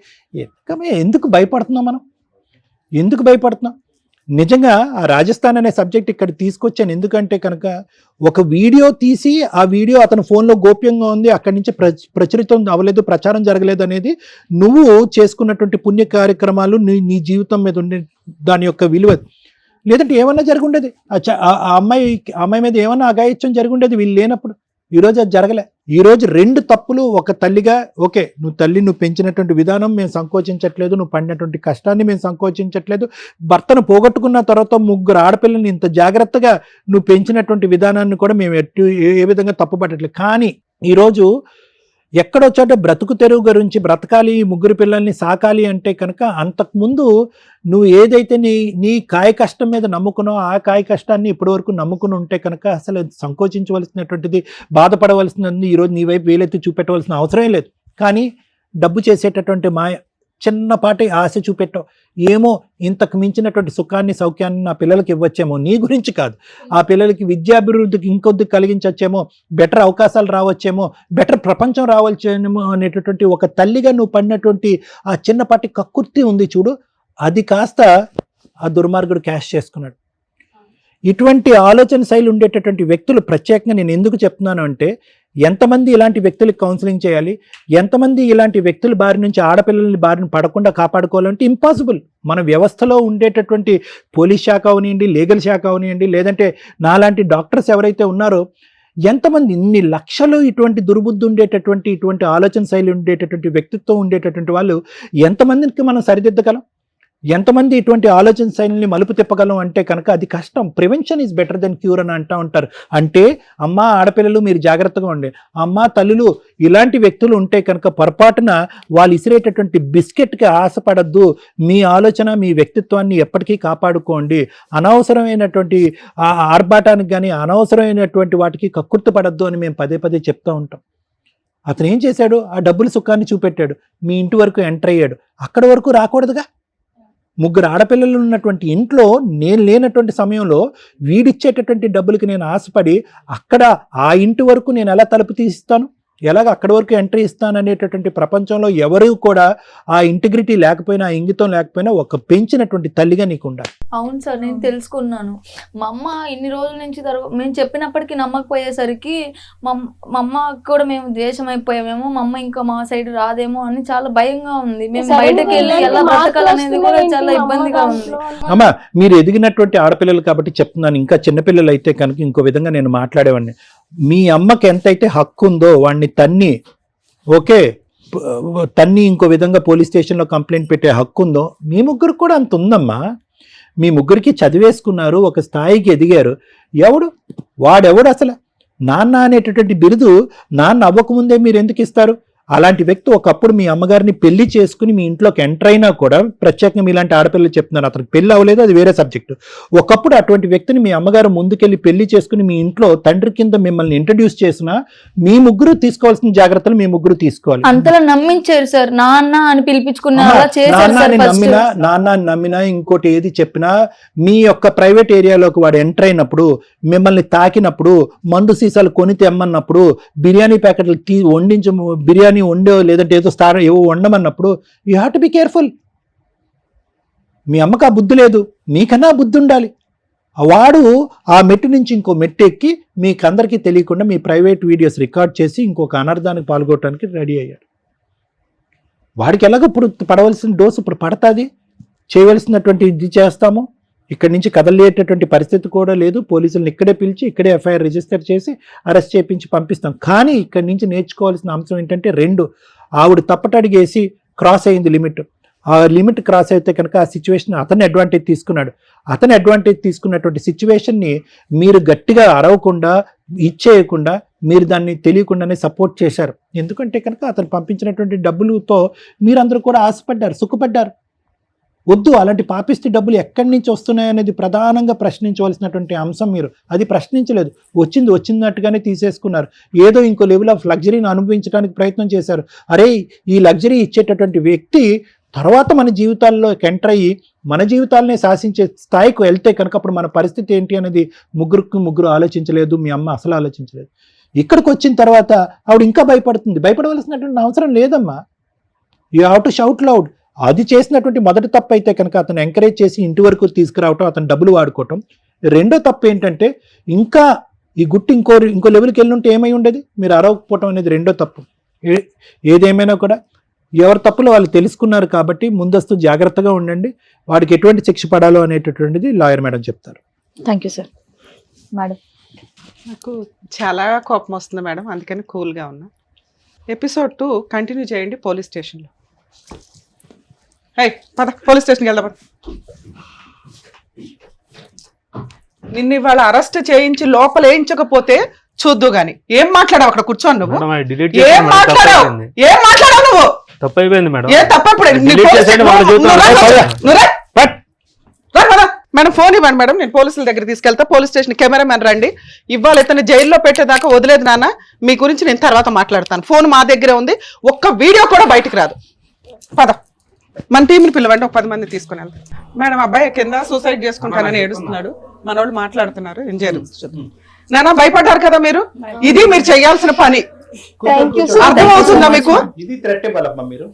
ఎందుకు భయపడుతున్నాం మనం? ఎందుకు భయపడుతున్నాం? నిజంగా ఆ రాజస్థాన్ అనే సబ్జెక్ట్ ఇక్కడ తీసుకొచ్చాను ఎందుకంటే కనుక, ఒక వీడియో తీసి ఆ వీడియో అతని ఫోన్లో గోప్యంగా ఉంది, అక్కడి నుంచి ప్రచురితం అవ్వలేదు, ప్రచారం జరగలేదు అనేది నువ్వు చేసుకున్నటువంటి పుణ్య కార్యక్రమాలు, నీ జీవితం మీద ఉండే దాని యొక్క విలువ. లేదంటే ఏమన్నా జరుగుండేది, ఆ అమ్మాయి మీద ఏమన్నా అగాయిత్యం జరుగుండేది వీళ్ళు లేనప్పుడు. ఈరోజు అది జరగలే. ఈరోజు 2 తప్పులు ఒక తల్లిగా, ఓకే నువ్వు పెంచినటువంటి విధానం మేము సంకోచించట్లేదు, నువ్వు పడినటువంటి కష్టాన్ని మేము సంకోచించట్లేదు, భర్తను పోగొట్టుకున్న తర్వాత 3 ఆడపిల్లల్ని ఇంత జాగ్రత్తగా నువ్వు పెంచినటువంటి విధానాన్ని కూడా మేము ఏ విధంగా తప్పుపట్టట్లేదు. కానీ ఈరోజు ఎక్కడో చోట బ్రతుకు తెరువు గురించి బ్రతకాలి, 3 పిల్లల్ని సాకాలి అంటే కనుక, అంతకుముందు నువ్వు ఏదైతే నీ కాయ కష్టం మీద నమ్ముకున్నావు, ఆ కాయ కష్టాన్ని ఇప్పటివరకు నమ్ముకుని ఉంటే కనుక అసలు సంకోచించవలసినటువంటిది, బాధపడవలసినది ఈరోజు నీ వైపు వేలెత్తి చూపెట్టవలసిన అవసరం లేదు. కానీ డబ్బు చేసేటటువంటి మాయ, చిన్నపాటి ఆశ చూపెట్టావు, ఏమో ఇంతకు మించినటువంటి సుఖాన్ని సౌఖ్యాన్ని నా పిల్లలకి ఇవ్వచ్చేమో, నీ గురించి కాదు, ఆ పిల్లలకి విద్యాభివృద్ధికి ఇంకొద్ది కలిగించచ్చేమో, బెటర్ అవకాశాలు రావచ్చేమో, బెటర్ ప్రపంచం రావచ్చేమో అనేటటువంటి ఒక తల్లిగా నువ్వు పడినటువంటి ఆ చిన్నపాటి కక్కుర్తి ఉంది చూడు, అది కాస్త ఆ దుర్మార్గుడు క్యాష్ చేసుకున్నాడు. ఇటువంటి ఆలోచన శైలి ఉండేటటువంటి వ్యక్తులు ప్రత్యేకంగా నేను ఎందుకు చెప్తున్నాను అంటే, ఎంతమంది ఇలాంటి వ్యక్తులకు కౌన్సిలింగ్ చేయాలి, ఎంతమంది ఇలాంటి వ్యక్తుల బారి నుంచి ఆడపిల్లల్ని బారిన పడకుండా కాపాడుకోవాలంటే ఇంపాసిబుల్. మన వ్యవస్థలో ఉండేటటువంటి పోలీస్ శాఖ అవనివ్వండి, లీగల్ శాఖ అవనివ్వండి, లేదంటే నాలాంటి డాక్టర్స్ ఎవరైతే ఉన్నారో, ఎంతమంది ఇన్ని లక్షలు ఇటువంటి దుర్బుద్ధి ఉండేటటువంటి ఇటువంటి ఆలోచన శైలి ఉండేటటువంటి వ్యక్తిత్వం ఉండేటటువంటి వాళ్ళు ఎంతమందికి మనం సరిదిద్దగలం, ఎంతమంది ఇటువంటి ఆలోచన శైలిని మలుపు తిప్పగలం అంటే కనుక అది కష్టం. Prevention is better than cure అని అంటూ ఉంటారు. అంటే అమ్మ ఆడపిల్లలు మీరు జాగ్రత్తగా ఉండే, అమ్మ తల్లులు ఇలాంటి వ్యక్తులు ఉంటే కనుక పొరపాటున వాళ్ళు ఇసిరేటటువంటి బిస్కెట్కి ఆశపడద్దు, మీ ఆలోచన మీ వ్యక్తిత్వాన్ని ఎప్పటికీ కాపాడుకోండి, అనవసరమైనటువంటి ఆర్భాటానికి కానీ అనవసరమైనటువంటి వాటికి కక్కుర్తి పడద్దు అని మేము పదే పదే చెప్తూ ఉంటాం. అతను ఏం చేశాడు, ఆ డబ్బుల సుఖాన్ని చూపెట్టాడు, మీ ఇంటి వరకు ఎంటర్ అయ్యాడు, అక్కడి వరకు రాకూడదుగా. ముగ్గురు ఆడపిల్లలు ఉన్నటువంటి ఇంట్లో నేను లేనటువంటి సమయంలో వీడిచ్చేటటువంటి డబ్బులకి నేను ఆశపడి అక్కడ ఆ ఇంటి వరకు నేను ఎలా తలుపు తీస్తాను, ఎలాగ అక్కడి వరకు ఎంట్రీ ఇస్తాను అనేటటువంటి ప్రపంచంలో ఎవరు కూడా ఆ ఇంటిగ్రిటీ లేకపోయినా, ఆ ఇంగితం లేకపోయినా ఒక పెంచినటువంటి తల్లిగా నీకు ఉండాలి. అవును సార్, నేను తెలుసుకున్నాను. మా అమ్మ ఇన్ని రోజుల నుంచి మేము చెప్పినప్పటికీ నమ్మకపోయేసరికి మా అమ్మ కూడా మేము దేశం అయిపోయామేమో, మా అమ్మ ఇంకా మా సైడ్ రాదేమో అని చాలా భయంగా ఉంది. మేము బయటకు వెళ్ళి ఎలా బ్రతకాలనేది కూడా చాలా ఇబ్బందిగా ఉంది. అమ్మా మీరు ఎదిగినటువంటి ఆడపిల్లలు కాబట్టి చెప్తున్నాను, ఇంకా చిన్నపిల్లలు అయితే కనుక ఇంకో విధంగా నేను మాట్లాడేవాడిని. మీ అమ్మకి ఎంతైతే హక్కు ఉందో వాడిని తన్ని తన్ని ఇంకో విధంగా పోలీస్ స్టేషన్లో కంప్లైంట్ పెట్టే హక్కు ఉందో మీ ముగ్గురు కూడా అంత ఉందమ్మా. మీ ముగ్గురికి చదివేసుకున్నారు, ఒక స్థాయికి ఎదిగారు. వాడెవడు అసలు నాన్న అనేటటువంటి బిరుదు నాన్న అవ్వకముందే మీరు ఎందుకు ఇస్తారు? అలాంటి వ్యక్తి ఒకప్పుడు మీ అమ్మగారిని పెళ్లి చేసుకుని మీ ఇంట్లోకి ఎంటర్ అయినా కూడా, ప్రత్యేకంగా మీలాంటి ఆడపిల్లలు చెప్తున్నారు, అతనికి పెళ్లి అవ్వలేదు, అది వేరే సబ్జెక్టు. ఒకప్పుడు అటువంటి వ్యక్తిని మీ అమ్మగారు ముందుకెళ్ళి పెళ్లి చేసుకుని మీ ఇంట్లో తండ్రి కింద మిమ్మల్ని ఇంట్రడ్యూస్ చేసినా మీ ముగ్గురు తీసుకోవాల్సిన జాగ్రత్తలు మీ ముగ్గురు తీసుకోవాలి. అంతలా నమ్మించారు సార్, నాన్న అని పిలిపించుకున్నా, నాన్న నమ్మినా ఇంకోటి ఏది చెప్పినా మీ యొక్క ప్రైవేట్ ఏరియాలోకి వాడు ఎంటర్ అయినప్పుడు, మిమ్మల్ని తాకినప్పుడు, మందు సీసాలు కొని తెమ్మన్నప్పుడు, బిర్యానీ ప్యాకెట్లు బిర్యానీ వండో లేదంటే ఏదో ఏవో వండమన్నప్పుడు you have to be careful. మీ అమ్మకు ఆ బుద్ధి లేదు, మీకన్నా బుద్ధి ఉండాలి. వాడు ఆ మెట్టు నుంచి ఇంకో మెట్టు ఎక్కి మీకందరికీ తెలియకుండా మీ ప్రైవేట్ వీడియోస్ రికార్డ్ చేసి ఇంకొక అనర్థానికి పాల్గొనడానికి రెడీ అయ్యాడు. వాడికి ఎలాగో ఇప్పుడు పడవలసిన డోసు ఇప్పుడు పడుతుంది, చేయవలసినటువంటి ఇది చేస్తాము. ఇక్కడి నుంచి కదలేటటువంటి పరిస్థితి కూడా లేదు. పోలీసులను ఇక్కడే పిలిచి ఇక్కడే ఎఫ్ఐఆర్ రిజిస్టర్ చేసి అరెస్ట్ చేయించి పంపిస్తాం. కానీ ఇక్కడి నుంచి నేర్చుకోవాల్సిన అంశం ఏంటంటే, ఆవిడ తప్పటడిగేసి క్రాస్ అయింది లిమిట్. ఆ లిమిట్ క్రాస్ అయితే కనుక ఆ సిచ్యువేషన్ అతను అడ్వాంటేజ్ తీసుకున్నాడు. అతను అడ్వాంటేజ్ తీసుకున్నటువంటి సిచ్యువేషన్ని మీరు గట్టిగా అరవకుండా ఇచ్చేయకుండా మీరు దాన్ని తెలియకుండానే సపోర్ట్ చేశారు. ఎందుకంటే కనుక అతను పంపించినటువంటి డబ్బులతో మీరందరూ కూడా ఆశపడ్డారు, సుఖపడ్డారు. వద్దు, అలాంటి పాపిష్టి డబ్బులు ఎక్కడి నుంచి వస్తున్నాయనేది ప్రధానంగా ప్రశ్నించవలసినటువంటి అంశం. మీరు అది ప్రశ్నించలేదు, వచ్చినట్టుగానే తీసేసుకున్నారు. ఏదో ఇంకో లెవెల్ ఆఫ్ లగ్జరీని అనుభవించడానికి ప్రయత్నం చేశారు. అరే ఈ లగ్జరీ ఇచ్చేటటువంటి వ్యక్తి తర్వాత మన జీవితాల్లో ఎంటర్ అయ్యి మన జీవితాలనే శాసించే స్థాయికి వెళ్తే కనుక అప్పుడు మన పరిస్థితి ఏంటి అనేది ముగ్గురు ఆలోచించలేదు. మీ అమ్మ అసలు ఆలోచించలేదు. ఇక్కడికి వచ్చిన తర్వాత ఆవిడ ఇంకా భయపడుతుంది. భయపడవలసినటువంటి అవసరం లేదమ్మా. You have to shout loud. అది చేసినటువంటి మొదటి తప్పు అయితే కనుక అతను ఎంకరేజ్ చేసి ఇంటి వరకు తీసుకురావటం, అతను డబ్బులు వాడుకోవటం. రెండో తప్పు ఏంటంటే, ఇంకా ఈ గుట్టు ఇంకో లెవెల్కి వెళ్ళి ఉంటే ఏమై ఉండేది, మీరు అరవకపోవటం అనేది రెండో తప్పు. ఏదేమైనా కూడా ఎవరి తప్పులు వాళ్ళు తెలుసుకున్నారు కాబట్టి ముందస్తు జాగ్రత్తగా ఉండండి. వాడికి ఎటువంటి శిక్ష పడాలో అనేటటువంటిది లాయర్ మేడం చెప్తారు. Thank you sir. మేడం, నాకు చాలా కోపం వస్తుంది మేడం, అందుకని కూల్గా ఉన్నా. ఎపిసోడ్ 2 కంటిన్యూ చేయండి పోలీస్ స్టేషన్లో. పద పోలీస్ స్టేషన్కి వెళ్దాం. నిన్ను ఇవాళ అరెస్ట్ చేయించి లోపల వేయించకపోతే చూద్దు గాని. ఏం మాట్లాడావు అక్కడ కూర్చోను నువ్వు? ఏం మాట్లాడావు నువ్వు? తప్పైపోయింది మేడం. ఏ తప్పప్పుడు మేడం ఫోన్ ఇవ్వండి మేడం, నేను పోలీసుల దగ్గర తీసుకెళ్తా. పోలీస్ స్టేషన్ కెమెరామెన్ రండి. ఇవాళ ఇతను జైల్లో పెట్టేదాకా వదిలేదు నాన్న. మీ గురించి నేను తర్వాత మాట్లాడతాను. ఫోన్ మా దగ్గరే ఉంది, ఒక్క వీడియో కూడా బయటికి రాదు. పద మన టీంని పిలవండి, ఒక 10 మంది తీసుకుని వెళ్తాం. మేడం అబ్బాయి కింద సూసైడ్ చేసుకుంటానని ఏడుస్తున్నాడు, మన వాళ్ళు మాట్లాడుతున్నారు, ఏం జరుగుతుంది? నానా భయపడ్డారు కదా మీరు, ఇది మీరు చేయాల్సిన పని. అర్థం అవుతుందా మీకు? ఇది థ్రెట్ ఇవ్వాలమ్మా మీరు.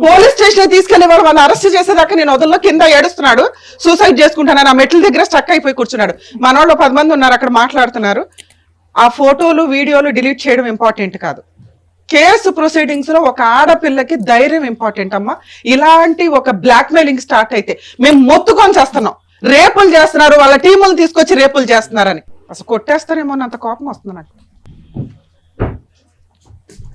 పోలీస్ స్టేషన్ తీసుకెళ్లి వాళ్ళు అరెస్ట్ చేసేదాకా నేను వదల్లో, కింద ఏడుస్తున్నాడు, సూసైడ్ చేసుకుంటానని ఆ మెట్ల దగ్గర స్టక్ అయిపోయి కూర్చున్నాడు. మన వాళ్ళు 10 మంది ఉన్నారు అక్కడ మాట్లాడుతున్నారు. ఆ ఫోటోలు వీడియోలు డిలీట్ చేయడం ఇంపార్టెంట్ కాదు. కేసు ప్రొసీడింగ్స్ లో ఒక ఆడపిల్లకి ధైర్యం ఇంపార్టెంట్ అమ్మా. ఇలాంటి ఒక బ్లాక్ మెయిలింగ్ స్టార్ట్ అయితే మేము మొత్తుకొని చేస్తున్నాం, రేపులు చేస్తున్నారు, వాళ్ళ టీములు తీసుకొచ్చి రేపులు చేస్తున్నారని. అసలు కొట్టేస్తారేమో అంత కోపం వస్తుంది నాకు.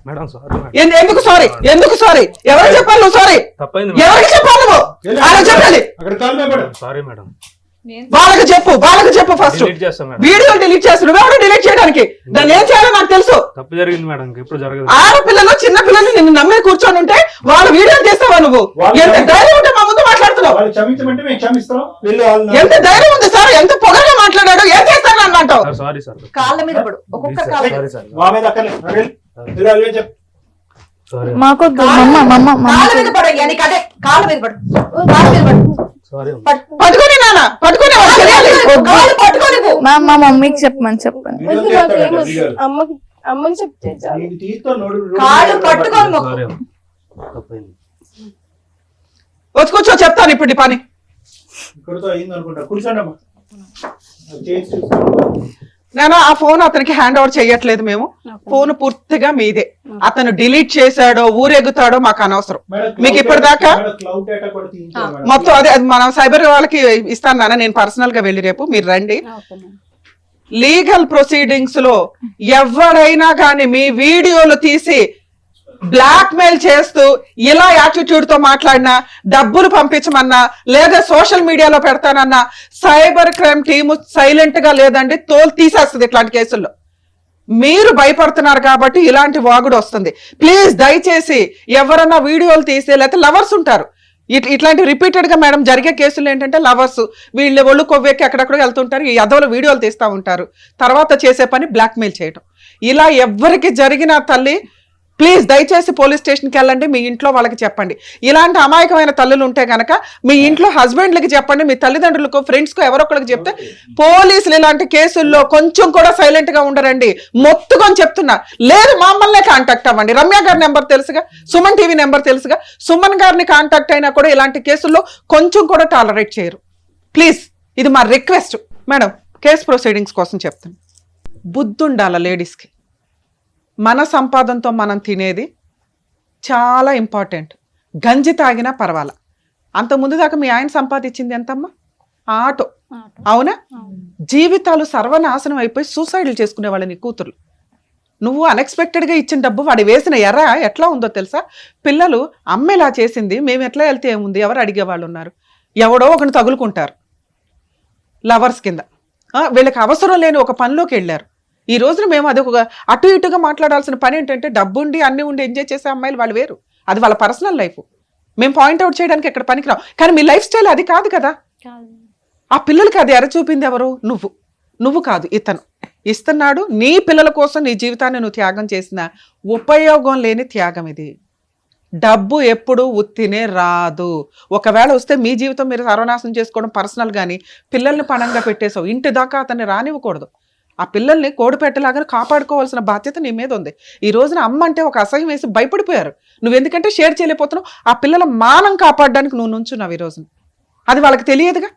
Madam sorry madam. ఎందుకు సారీ? ఎందుకు సారీ? ఎవరికి చెప్పాలి నువ్వు సారీ? తప్పైంది ఎవరికి చెప్పాలి నువ్వు? ఆయన చెప్పాలి. అక్కడ కాల్ మేడం. Sorry madam. వాళ్ళకి చెప్పు ఫస్ట్. డిలీట్ చేస్తాం మేడం. వీడియో డిలీట్ చేస్తాను, నువ్వెవరు డిలీట్ చేయడానికి? దాన్ని ఏం చేయాలో నాకు తెలుసు. తప్పు జరిగింది మేడం, ఎప్పుడు జరగదు. ఆడపిల్లలు చిన్న పిల్లలు నిన్ను నమ్మే కూర్చొని ఉంటే వాళ్ళ వీడియో చేస్తావా నువ్వు? ఎంత ధైర్యం ఉంటే మా ముందు మాట్లాడుతున్నావు? వాళ్ళు క్షమించమంటే మేము క్షమిస్తాం. ఎంత ధైర్యం ఉంది సార్? ఎంత పొగగా మాట్లాడాడు, ఏం చేస్తాను అని అంటావు? Sorry sir. కాళ్ళ మీద పడు, ఒక్కొక్క కాళ్ళ సారీ సార్. మా మీద అక్కర్లేదు. సారీ మాకు కాళ్ళ మీద పడు, నీకు అదే కాళ్ళ మీద పడు, కాళ్ళ మీద పడు. సారీ. పట్టుకొని నాన్న పట్టుకొని వాళ్ళు చేయాలి. కాళ్ళు పట్టుకొని పో. మా మమ్మీకి చెప్పమని చెప్పండి. అమ్మకి చెప్తే చాలు. కాళ్ళు పట్టుకొని మొక్కు. సారీ తప్పైంది. వచ్చి కూర్చో, చెప్తాను ఇప్పుడు నీ పని. కూర్చోండమ్మా. నేను ఆ ఫోన్ అతనికి హ్యాండ్ ఓవర్ చేయట్లేదు. మేము ఫోన్ పూర్తిగా మీదే. అతను డిలీట్ చేశాడో ఊరెగుతాడో మాకు అనవసరం. మీకు ఇప్పటిదాకా మొత్తం అదే మనం సైబర్ వాళ్ళకి ఇస్తాను నాన్న, నేను పర్సనల్ గా వెళ్ళి రేపు మీరు రండి. లీగల్ ప్రొసీడింగ్స్ లో ఎవరైనా కానీ మీ వీడియోలు తీసి బ్లాక్ మెయిల్ చేస్తూ ఇలా యాటిట్యూడ్ తో మాట్లాడినా, డబ్బులు పంపించమన్నా, లేదా సోషల్ మీడియాలో పెడతానన్నా సైబర్ క్రైమ్ టీము సైలెంట్ గా లేదండి, తోలు తీసేస్తుంది ఇట్లాంటి కేసుల్లో. మీరు భయపడుతున్నారు కాబట్టి ఇలాంటి వాగుడు వస్తుంది. ప్లీజ్ దయచేసి ఎవరన్నా వీడియోలు తీసి, లేకపోతే లవర్స్ ఉంటారు ఇట్లాంటి రిపీటెడ్ గా మేడం జరిగే కేసులు ఏంటంటే లవర్స్ వీళ్ళ ఒళ్ళు కొవ్వెక్కి ఎక్కడెక్కడ వెళ్తుంటారు, ఈ అదవులు వీడియోలు తీస్తూ ఉంటారు, తర్వాత చేసే పని బ్లాక్ మెయిల్ చేయటం. ఇలా ఎవరికి జరిగిన తల్లి ప్లీజ్ దయచేసి పోలీస్ స్టేషన్కి వెళ్ళండి, మీ ఇంట్లో వాళ్ళకి చెప్పండి. ఇలాంటి అమాయకమైన తల్లులు ఉంటే గనక మీ ఇంట్లో హస్బెండ్లకి చెప్పండి, మీ తల్లిదండ్రులకు, ఫ్రెండ్స్కు ఎవరొకరికి చెప్తే పోలీసులు ఇలాంటి కేసుల్లో కొంచెం కూడా సైలెంట్ గా ఉండరండి. మొత్తుకొని చెప్తున్నా. లేదు మమ్మల్నే కాంటాక్ట్ అవ్వండి. రమ్య గారి నెంబర్ తెలుసుగా, సుమన్ టీవీ నెంబర్ తెలుసుగా, సుమన్ గారిని కాంటాక్ట్ అయినా కూడా ఇలాంటి కేసుల్లో కొంచెం కూడా టాలరేట్ చేయరు. ప్లీజ్ ఇది మా రిక్వెస్ట్. మేడం కేసు ప్రొసీడింగ్స్ కోసం చెప్తాను. బుద్ధుండాల లేడీస్కి. మన సంపాదనతో మనం తినేది చాలా ఇంపార్టెంట్. గంజి తాగినా పర్వాలా. అంత ముందు దాకా మీ ఆయన సంపాదించింది ఎంతమ్మా? ఆటో. అవునా? జీవితాలు సర్వనాశనం అయిపోయి సూసైడ్లు చేసుకునే వాళ్ళ నీ కూతురు. నువ్వు అన్ఎక్స్పెక్టెడ్గా ఇచ్చిన డబ్బు వాడి వేసిన ఎర్ర ఎట్లా ఉందో తెలుసా? పిల్లలు అమ్మ ఇలా చేసింది, మేము ఎట్లా వెళ్తే ఏముంది, ఎవరు అడిగే వాళ్ళు ఉన్నారు? ఎవడో ఒకరిని తగులుకుంటారు లవర్స్ కింద. వీళ్ళకి అవసరం లేని ఒక పనిలోకి వెళ్ళారు. ఈ రోజున మేము అది ఒక అటు ఇటుగా మాట్లాడాల్సిన పని ఏంటంటే డబ్బు ఉండి అన్ని ఉండి ఎంజాయ్ చేసే అమ్మాయిలు వాళ్ళు వేరు, అది వాళ్ళ పర్సనల్ లైఫ్. మేము పాయింట్అవుట్ చేయడానికి ఎక్కడ పనికిరాం. కానీ మీ లైఫ్ స్టైల్ అది కాదు కదా. ఆ పిల్లలకి అది ఎర చూపింది ఎవరు? నువ్వు కాదు, ఇతను ఇస్తున్నాడు. నీ పిల్లల కోసం నీ జీవితాన్ని నువ్వు త్యాగం చేసిన ఉపయోగం లేని త్యాగం ఇది. డబ్బు ఎప్పుడు ఉత్తినే రాదు. ఒకవేళ వస్తే మీ జీవితం మీరు సర్వనాశనం చేసుకోవడం పర్సనల్. కానీ పిల్లల్ని పణంగా పెట్టేసావు, ఇంటి దాకా అతన్ని రానివ్వకూడదు. ఆ పిల్లల్ని కోడిపెట్టలాగా కాపాడుకోవాల్సిన బాధ్యత నీ మీద ఉంది. ఈ రోజున అమ్మ అంటే ఒక అసహ్యం వేసి భయపడిపోయారు. నువ్వు ఎందుకంటే షేర్ చేయలేకపోతున్నావు. ఆ పిల్లల మానం కాపాడడానికి నువ్వు నుంచున్నావు ఈ రోజున. అది వాళ్ళకి తెలియదుగా,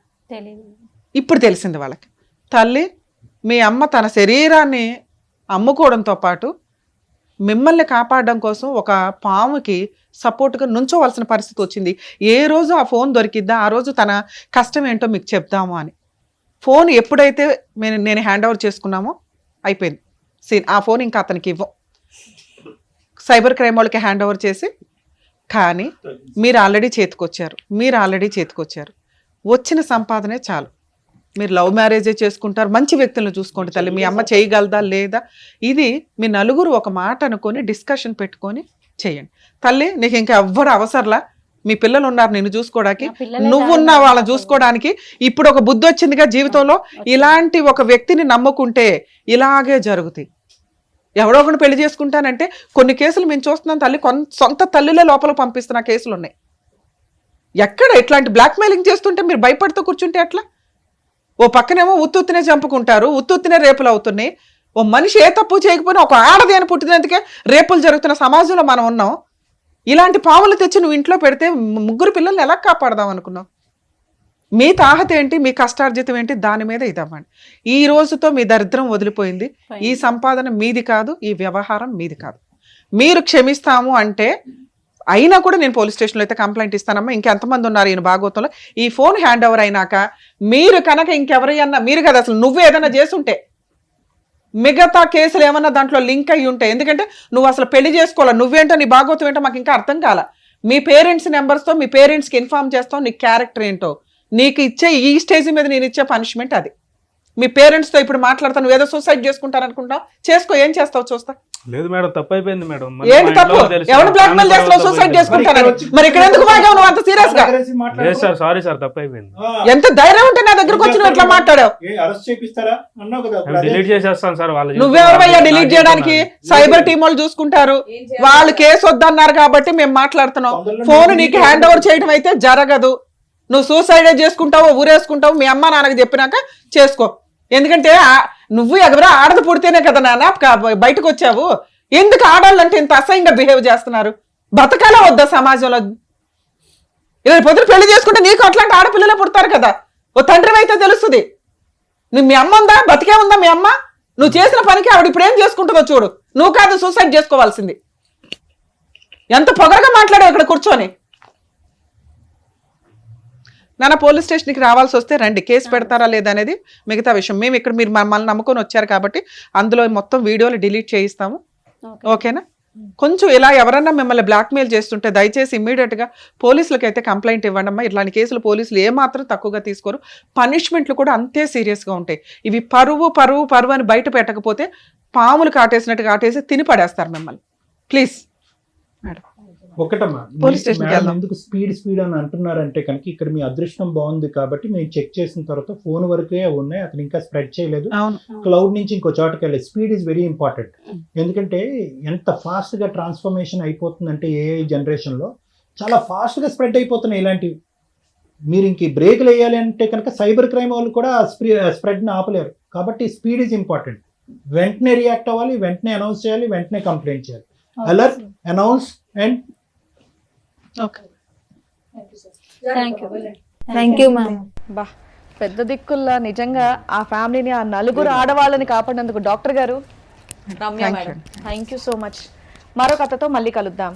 ఇప్పుడు తెలిసింది వాళ్ళకి. తల్లి, మీ అమ్మ తన శరీరాన్ని అమ్ముకోవడంతో పాటు మిమ్మల్ని కాపాడడం కోసం ఒక పాముకి సపోర్ట్గా నుంచోవలసిన పరిస్థితి వచ్చింది. ఏ రోజు ఆ ఫోన్ దొరికిద్దా ఆ రోజు తన కష్టం ఏంటో మీకు చెప్దాము అని. ఫోన్ ఎప్పుడైతే నేను హ్యాండ్ ఓవర్ చేసుకున్నామో అయిపోయింది సీన్. ఆ ఫోన్ ఇంకా అతనికి ఇవ్వం, సైబర్ క్రైమ్ వాళ్ళకి హ్యాండ్ ఓవర్ చేసి. కానీ మీరు ఆల్రెడీ చేతికొచ్చారు. వచ్చిన సంపాదనే చాలు. మీరు లవ్ మ్యారేజే చేసుకుంటారు, మంచి వ్యక్తులను చూసుకోండి తల్లి. మీ అమ్మ చేయగలదా లేదా ఇది మీ నలుగురు ఒక మాట అనుకొని డిస్కషన్ పెట్టుకొని చేయండి. తల్లి నీకు ఇంకా ఎవ్వరు అవసరంలా. మీ పిల్లలు ఉన్నారు నిన్ను చూసుకోవడానికి, నువ్వున్నా వాళ్ళని చూసుకోవడానికి. ఇప్పుడు ఒక బుద్ధి వచ్చిందిగా జీవితంలో. ఇలాంటి ఒక వ్యక్తిని నమ్ముకుంటే ఇలాగే జరుగుతాయి. ఎవడో ఒకటి పెళ్లి చేసుకుంటానంటే కొన్ని కేసులు మేము చూస్తున్నాం తల్లి, సొంత తల్లిలే లోపల పంపిస్తున్న కేసులు ఉన్నాయి. ఎక్కడ ఇట్లాంటి బ్లాక్మెయిలింగ్ చేస్తుంటే మీరు భయపడుతూ కూర్చుంటే ఎట్లా? ఓ పక్కనేమో ఉత్తునే చంపుకుంటారు, ఉత్తునే రేపులు అవుతున్నాయి. ఓ మనిషి ఏ తప్పు చేయకపోయినా ఒక ఆడది అని పుట్టినందుకే రేపులు జరుగుతున్న సమాజంలో మనం ఉన్నాం. ఇలాంటి పాములు తెచ్చి నువ్వు ఇంట్లో పెడితే 3 పిల్లల్ని ఎలా కాపాడదాం అనుకున్నావు? మీ తాహత ఏంటి, మీ కష్టార్జితం ఏంటి, దాని మీద ఇదవ్వండి. ఈ రోజుతో మీ దరిద్రం వదిలిపోయింది. ఈ సంపాదన మీది కాదు, ఈ వ్యవహారం మీది కాదు. మీరు క్షమిస్తాము అంటే అయినా కూడా నేను పోలీస్ స్టేషన్లో అయితే కంప్లైంట్ ఇస్తానమ్మా. ఇంకెంతమంది ఉన్నారు ఈయన భాగవతంలో? ఈ ఫోన్ హ్యాండ్ ఓవర్ అయినాక మీరు కనుక ఇంకెవరైనా, మీరు కదా అసలు నువ్వు ఏదైనా చేసుంటే మిగతా కేసులు ఏమన్నా దాంట్లో లింక్ అయ్యి ఉంటాయి. ఎందుకంటే నువ్వు అసలు పెళ్లి చేసుకోవాలి, నువ్వేంటో నీ భాగవతం ఏంటో మాకు ఇంకా అర్థం కాల. మీ పేరెంట్స్ నెంబర్స్తో మీ పేరెంట్స్కి ఇన్ఫార్మ్ చేస్తావు నీ క్యారెక్టర్ ఏంటో. నీకు ఇచ్చే ఈ స్టేజ్ మీద నేను ఇచ్చే పనిష్మెంట్ అది. మీ పేరెంట్స్తో ఇప్పుడు మాట్లాడతాను, నువ్వు ఏదో సూసైడ్ చేసుకుంటారనుకుంటావు, చేసుకో, ఏం చేస్తావు చూస్తా. లేదు మేడం, తప్పు అయిపోయింది మేడం. ఏంటి తప్పు? ఎవరు బ్లాక్మెయిల్ చేస్తావు సూసైడ్ చేసుకుంటారని? మరి ఇక్కడ ఎందుకు మాగావు నువ్వు అంత సీరియస్ గా? లేదు సార్, సారీ సార్, తప్పు అయిపోయింది. ఎంత ధైర్యం ఉంటే నా దగ్గరకు వచ్చి నువ్వు ఎట్లా మాట్లాడావు? డిలీట్ చేసేస్తాను సార్. వాళ్ళు నువ్వెవరయ్యా డిలీట్ చేయడానికి? సైబర్ టీం వాళ్ళు చూసుకుంటారు. వాళ్ళు కేసు వద్దన్నారు కాబట్టి మేము మాట్లాడుతున్నాం. ఫోన్ నీకు హ్యాండ్ ఓవర్ చేయడం అయితే జరగదు. నువ్వు సూసైడ్ చేసుకుంటావు, ఊరేసుకుంటావు, మీ అమ్మ నాన్నకి చెప్పినాక చేసుకో. ఎందుకంటే నువ్వు ఎవరో ఆడది పుడితేనే కదా నాన్న బయటకు వచ్చావు. ఎందుకు ఆడాలంటే ఇంత అసహ్యంగా బిహేవ్ చేస్తున్నారు? బతకాలా వద్దా సమాజంలో? ఇలా పొద్దున పెళ్లి చేసుకుంటే నీకు అట్లాంటి ఆడపిల్లలే పుడతారు కదా. ఓ తండ్రి అయితే తెలుస్తుంది. నువ్వు మీ అమ్మ ఉందా, బతికే ఉందా మీ అమ్మ? నువ్వు చేసిన పనికి ఆవిడ ఇప్పుడు ఏం చేసుకుంటుందో చూడు. నువ్వు కాదు సూసైడ్ చేసుకోవాల్సింది. ఎంత పొగరగా మాట్లాడావు ఇక్కడ కూర్చొని. నాన్న పోలీస్ స్టేషన్కి రావాల్సి వస్తే రండి, కేసు పెడతారా లేదా అనేది మిగతా విషయం. మేము ఇక్కడ మీరు మమ్మల్ని నమ్ముకొని వచ్చారు కాబట్టి అందులో మొత్తం వీడియోలు డిలీట్ చేయిస్తాము. ఓకేనా? కొంచెం ఇలా ఎవరన్నా మిమ్మల్ని బ్లాక్మెయిల్ చేస్తుంటే దయచేసి ఇమ్మీడియట్గా పోలీసులకి అయితే కంప్లైంట్ ఇవ్వండి అమ్మా. ఇట్లాంటి కేసులు పోలీసులు ఏమాత్రం తక్కువగా తీసుకోరు. పనిష్మెంట్లు కూడా అంతే సీరియస్గా ఉంటాయి. ఇవి పరువు పరువు పరువు అని బయట పెట్టకపోతే పాములు కాటేసినట్టు కాటేసి తిని పడేస్తారు మిమ్మల్ని. Please madam. ఒకటమ్మా, పోలీస్ స్టేషన్కి వెళ్దాం. ఎందుకు స్పీడ్ అని అంటున్నారంటే కనుక ఇక్కడ మీ అదృష్టం బాగుంది కాబట్టి మేము చెక్ చేసిన తర్వాత ఫోన్ వరకే ఉన్నాయి, అతను ఇంకా స్ప్రెడ్ చేయలేదు. క్లౌడ్ నుంచి ఇంకో చోటకి వెళ్ళలేదు. Speed is very important. ఎందుకంటే ఎంత ఫాస్ట్ గా ట్రాన్స్ఫర్మేషన్ అయిపోతుందంటే ఏఐ జనరేషన్ లో చాలా ఫాస్ట్ గా స్ప్రెడ్ అయిపోతున్నాయి ఇలాంటివి. మీరు ఇంక బ్రేక్లు వేయాలి అంటే కనుక సైబర్ క్రైమ్ వాళ్ళు కూడా స్ప్రెడ్ ని ఆపలేరు. కాబట్టి స్పీడ్ ఈజ్ ఇంపార్టెంట్. వెంటనే రియాక్ట్ అవ్వాలి, వెంటనే అనౌన్స్ చేయాలి, వెంటనే కంప్లైంట్ చేయాలి. Alert, announce and thank you ma'am. బా, పెద్ద దిక్కుల్లా నిజంగా ఆ ఫ్యామిలీని, ఆ నలుగురు ఆడవాళ్ళని కాపాడినందుకు డాక్టర్ గారు, Ramya madam, thank you so much. మరో కథతో మళ్ళీ కలుద్దాం.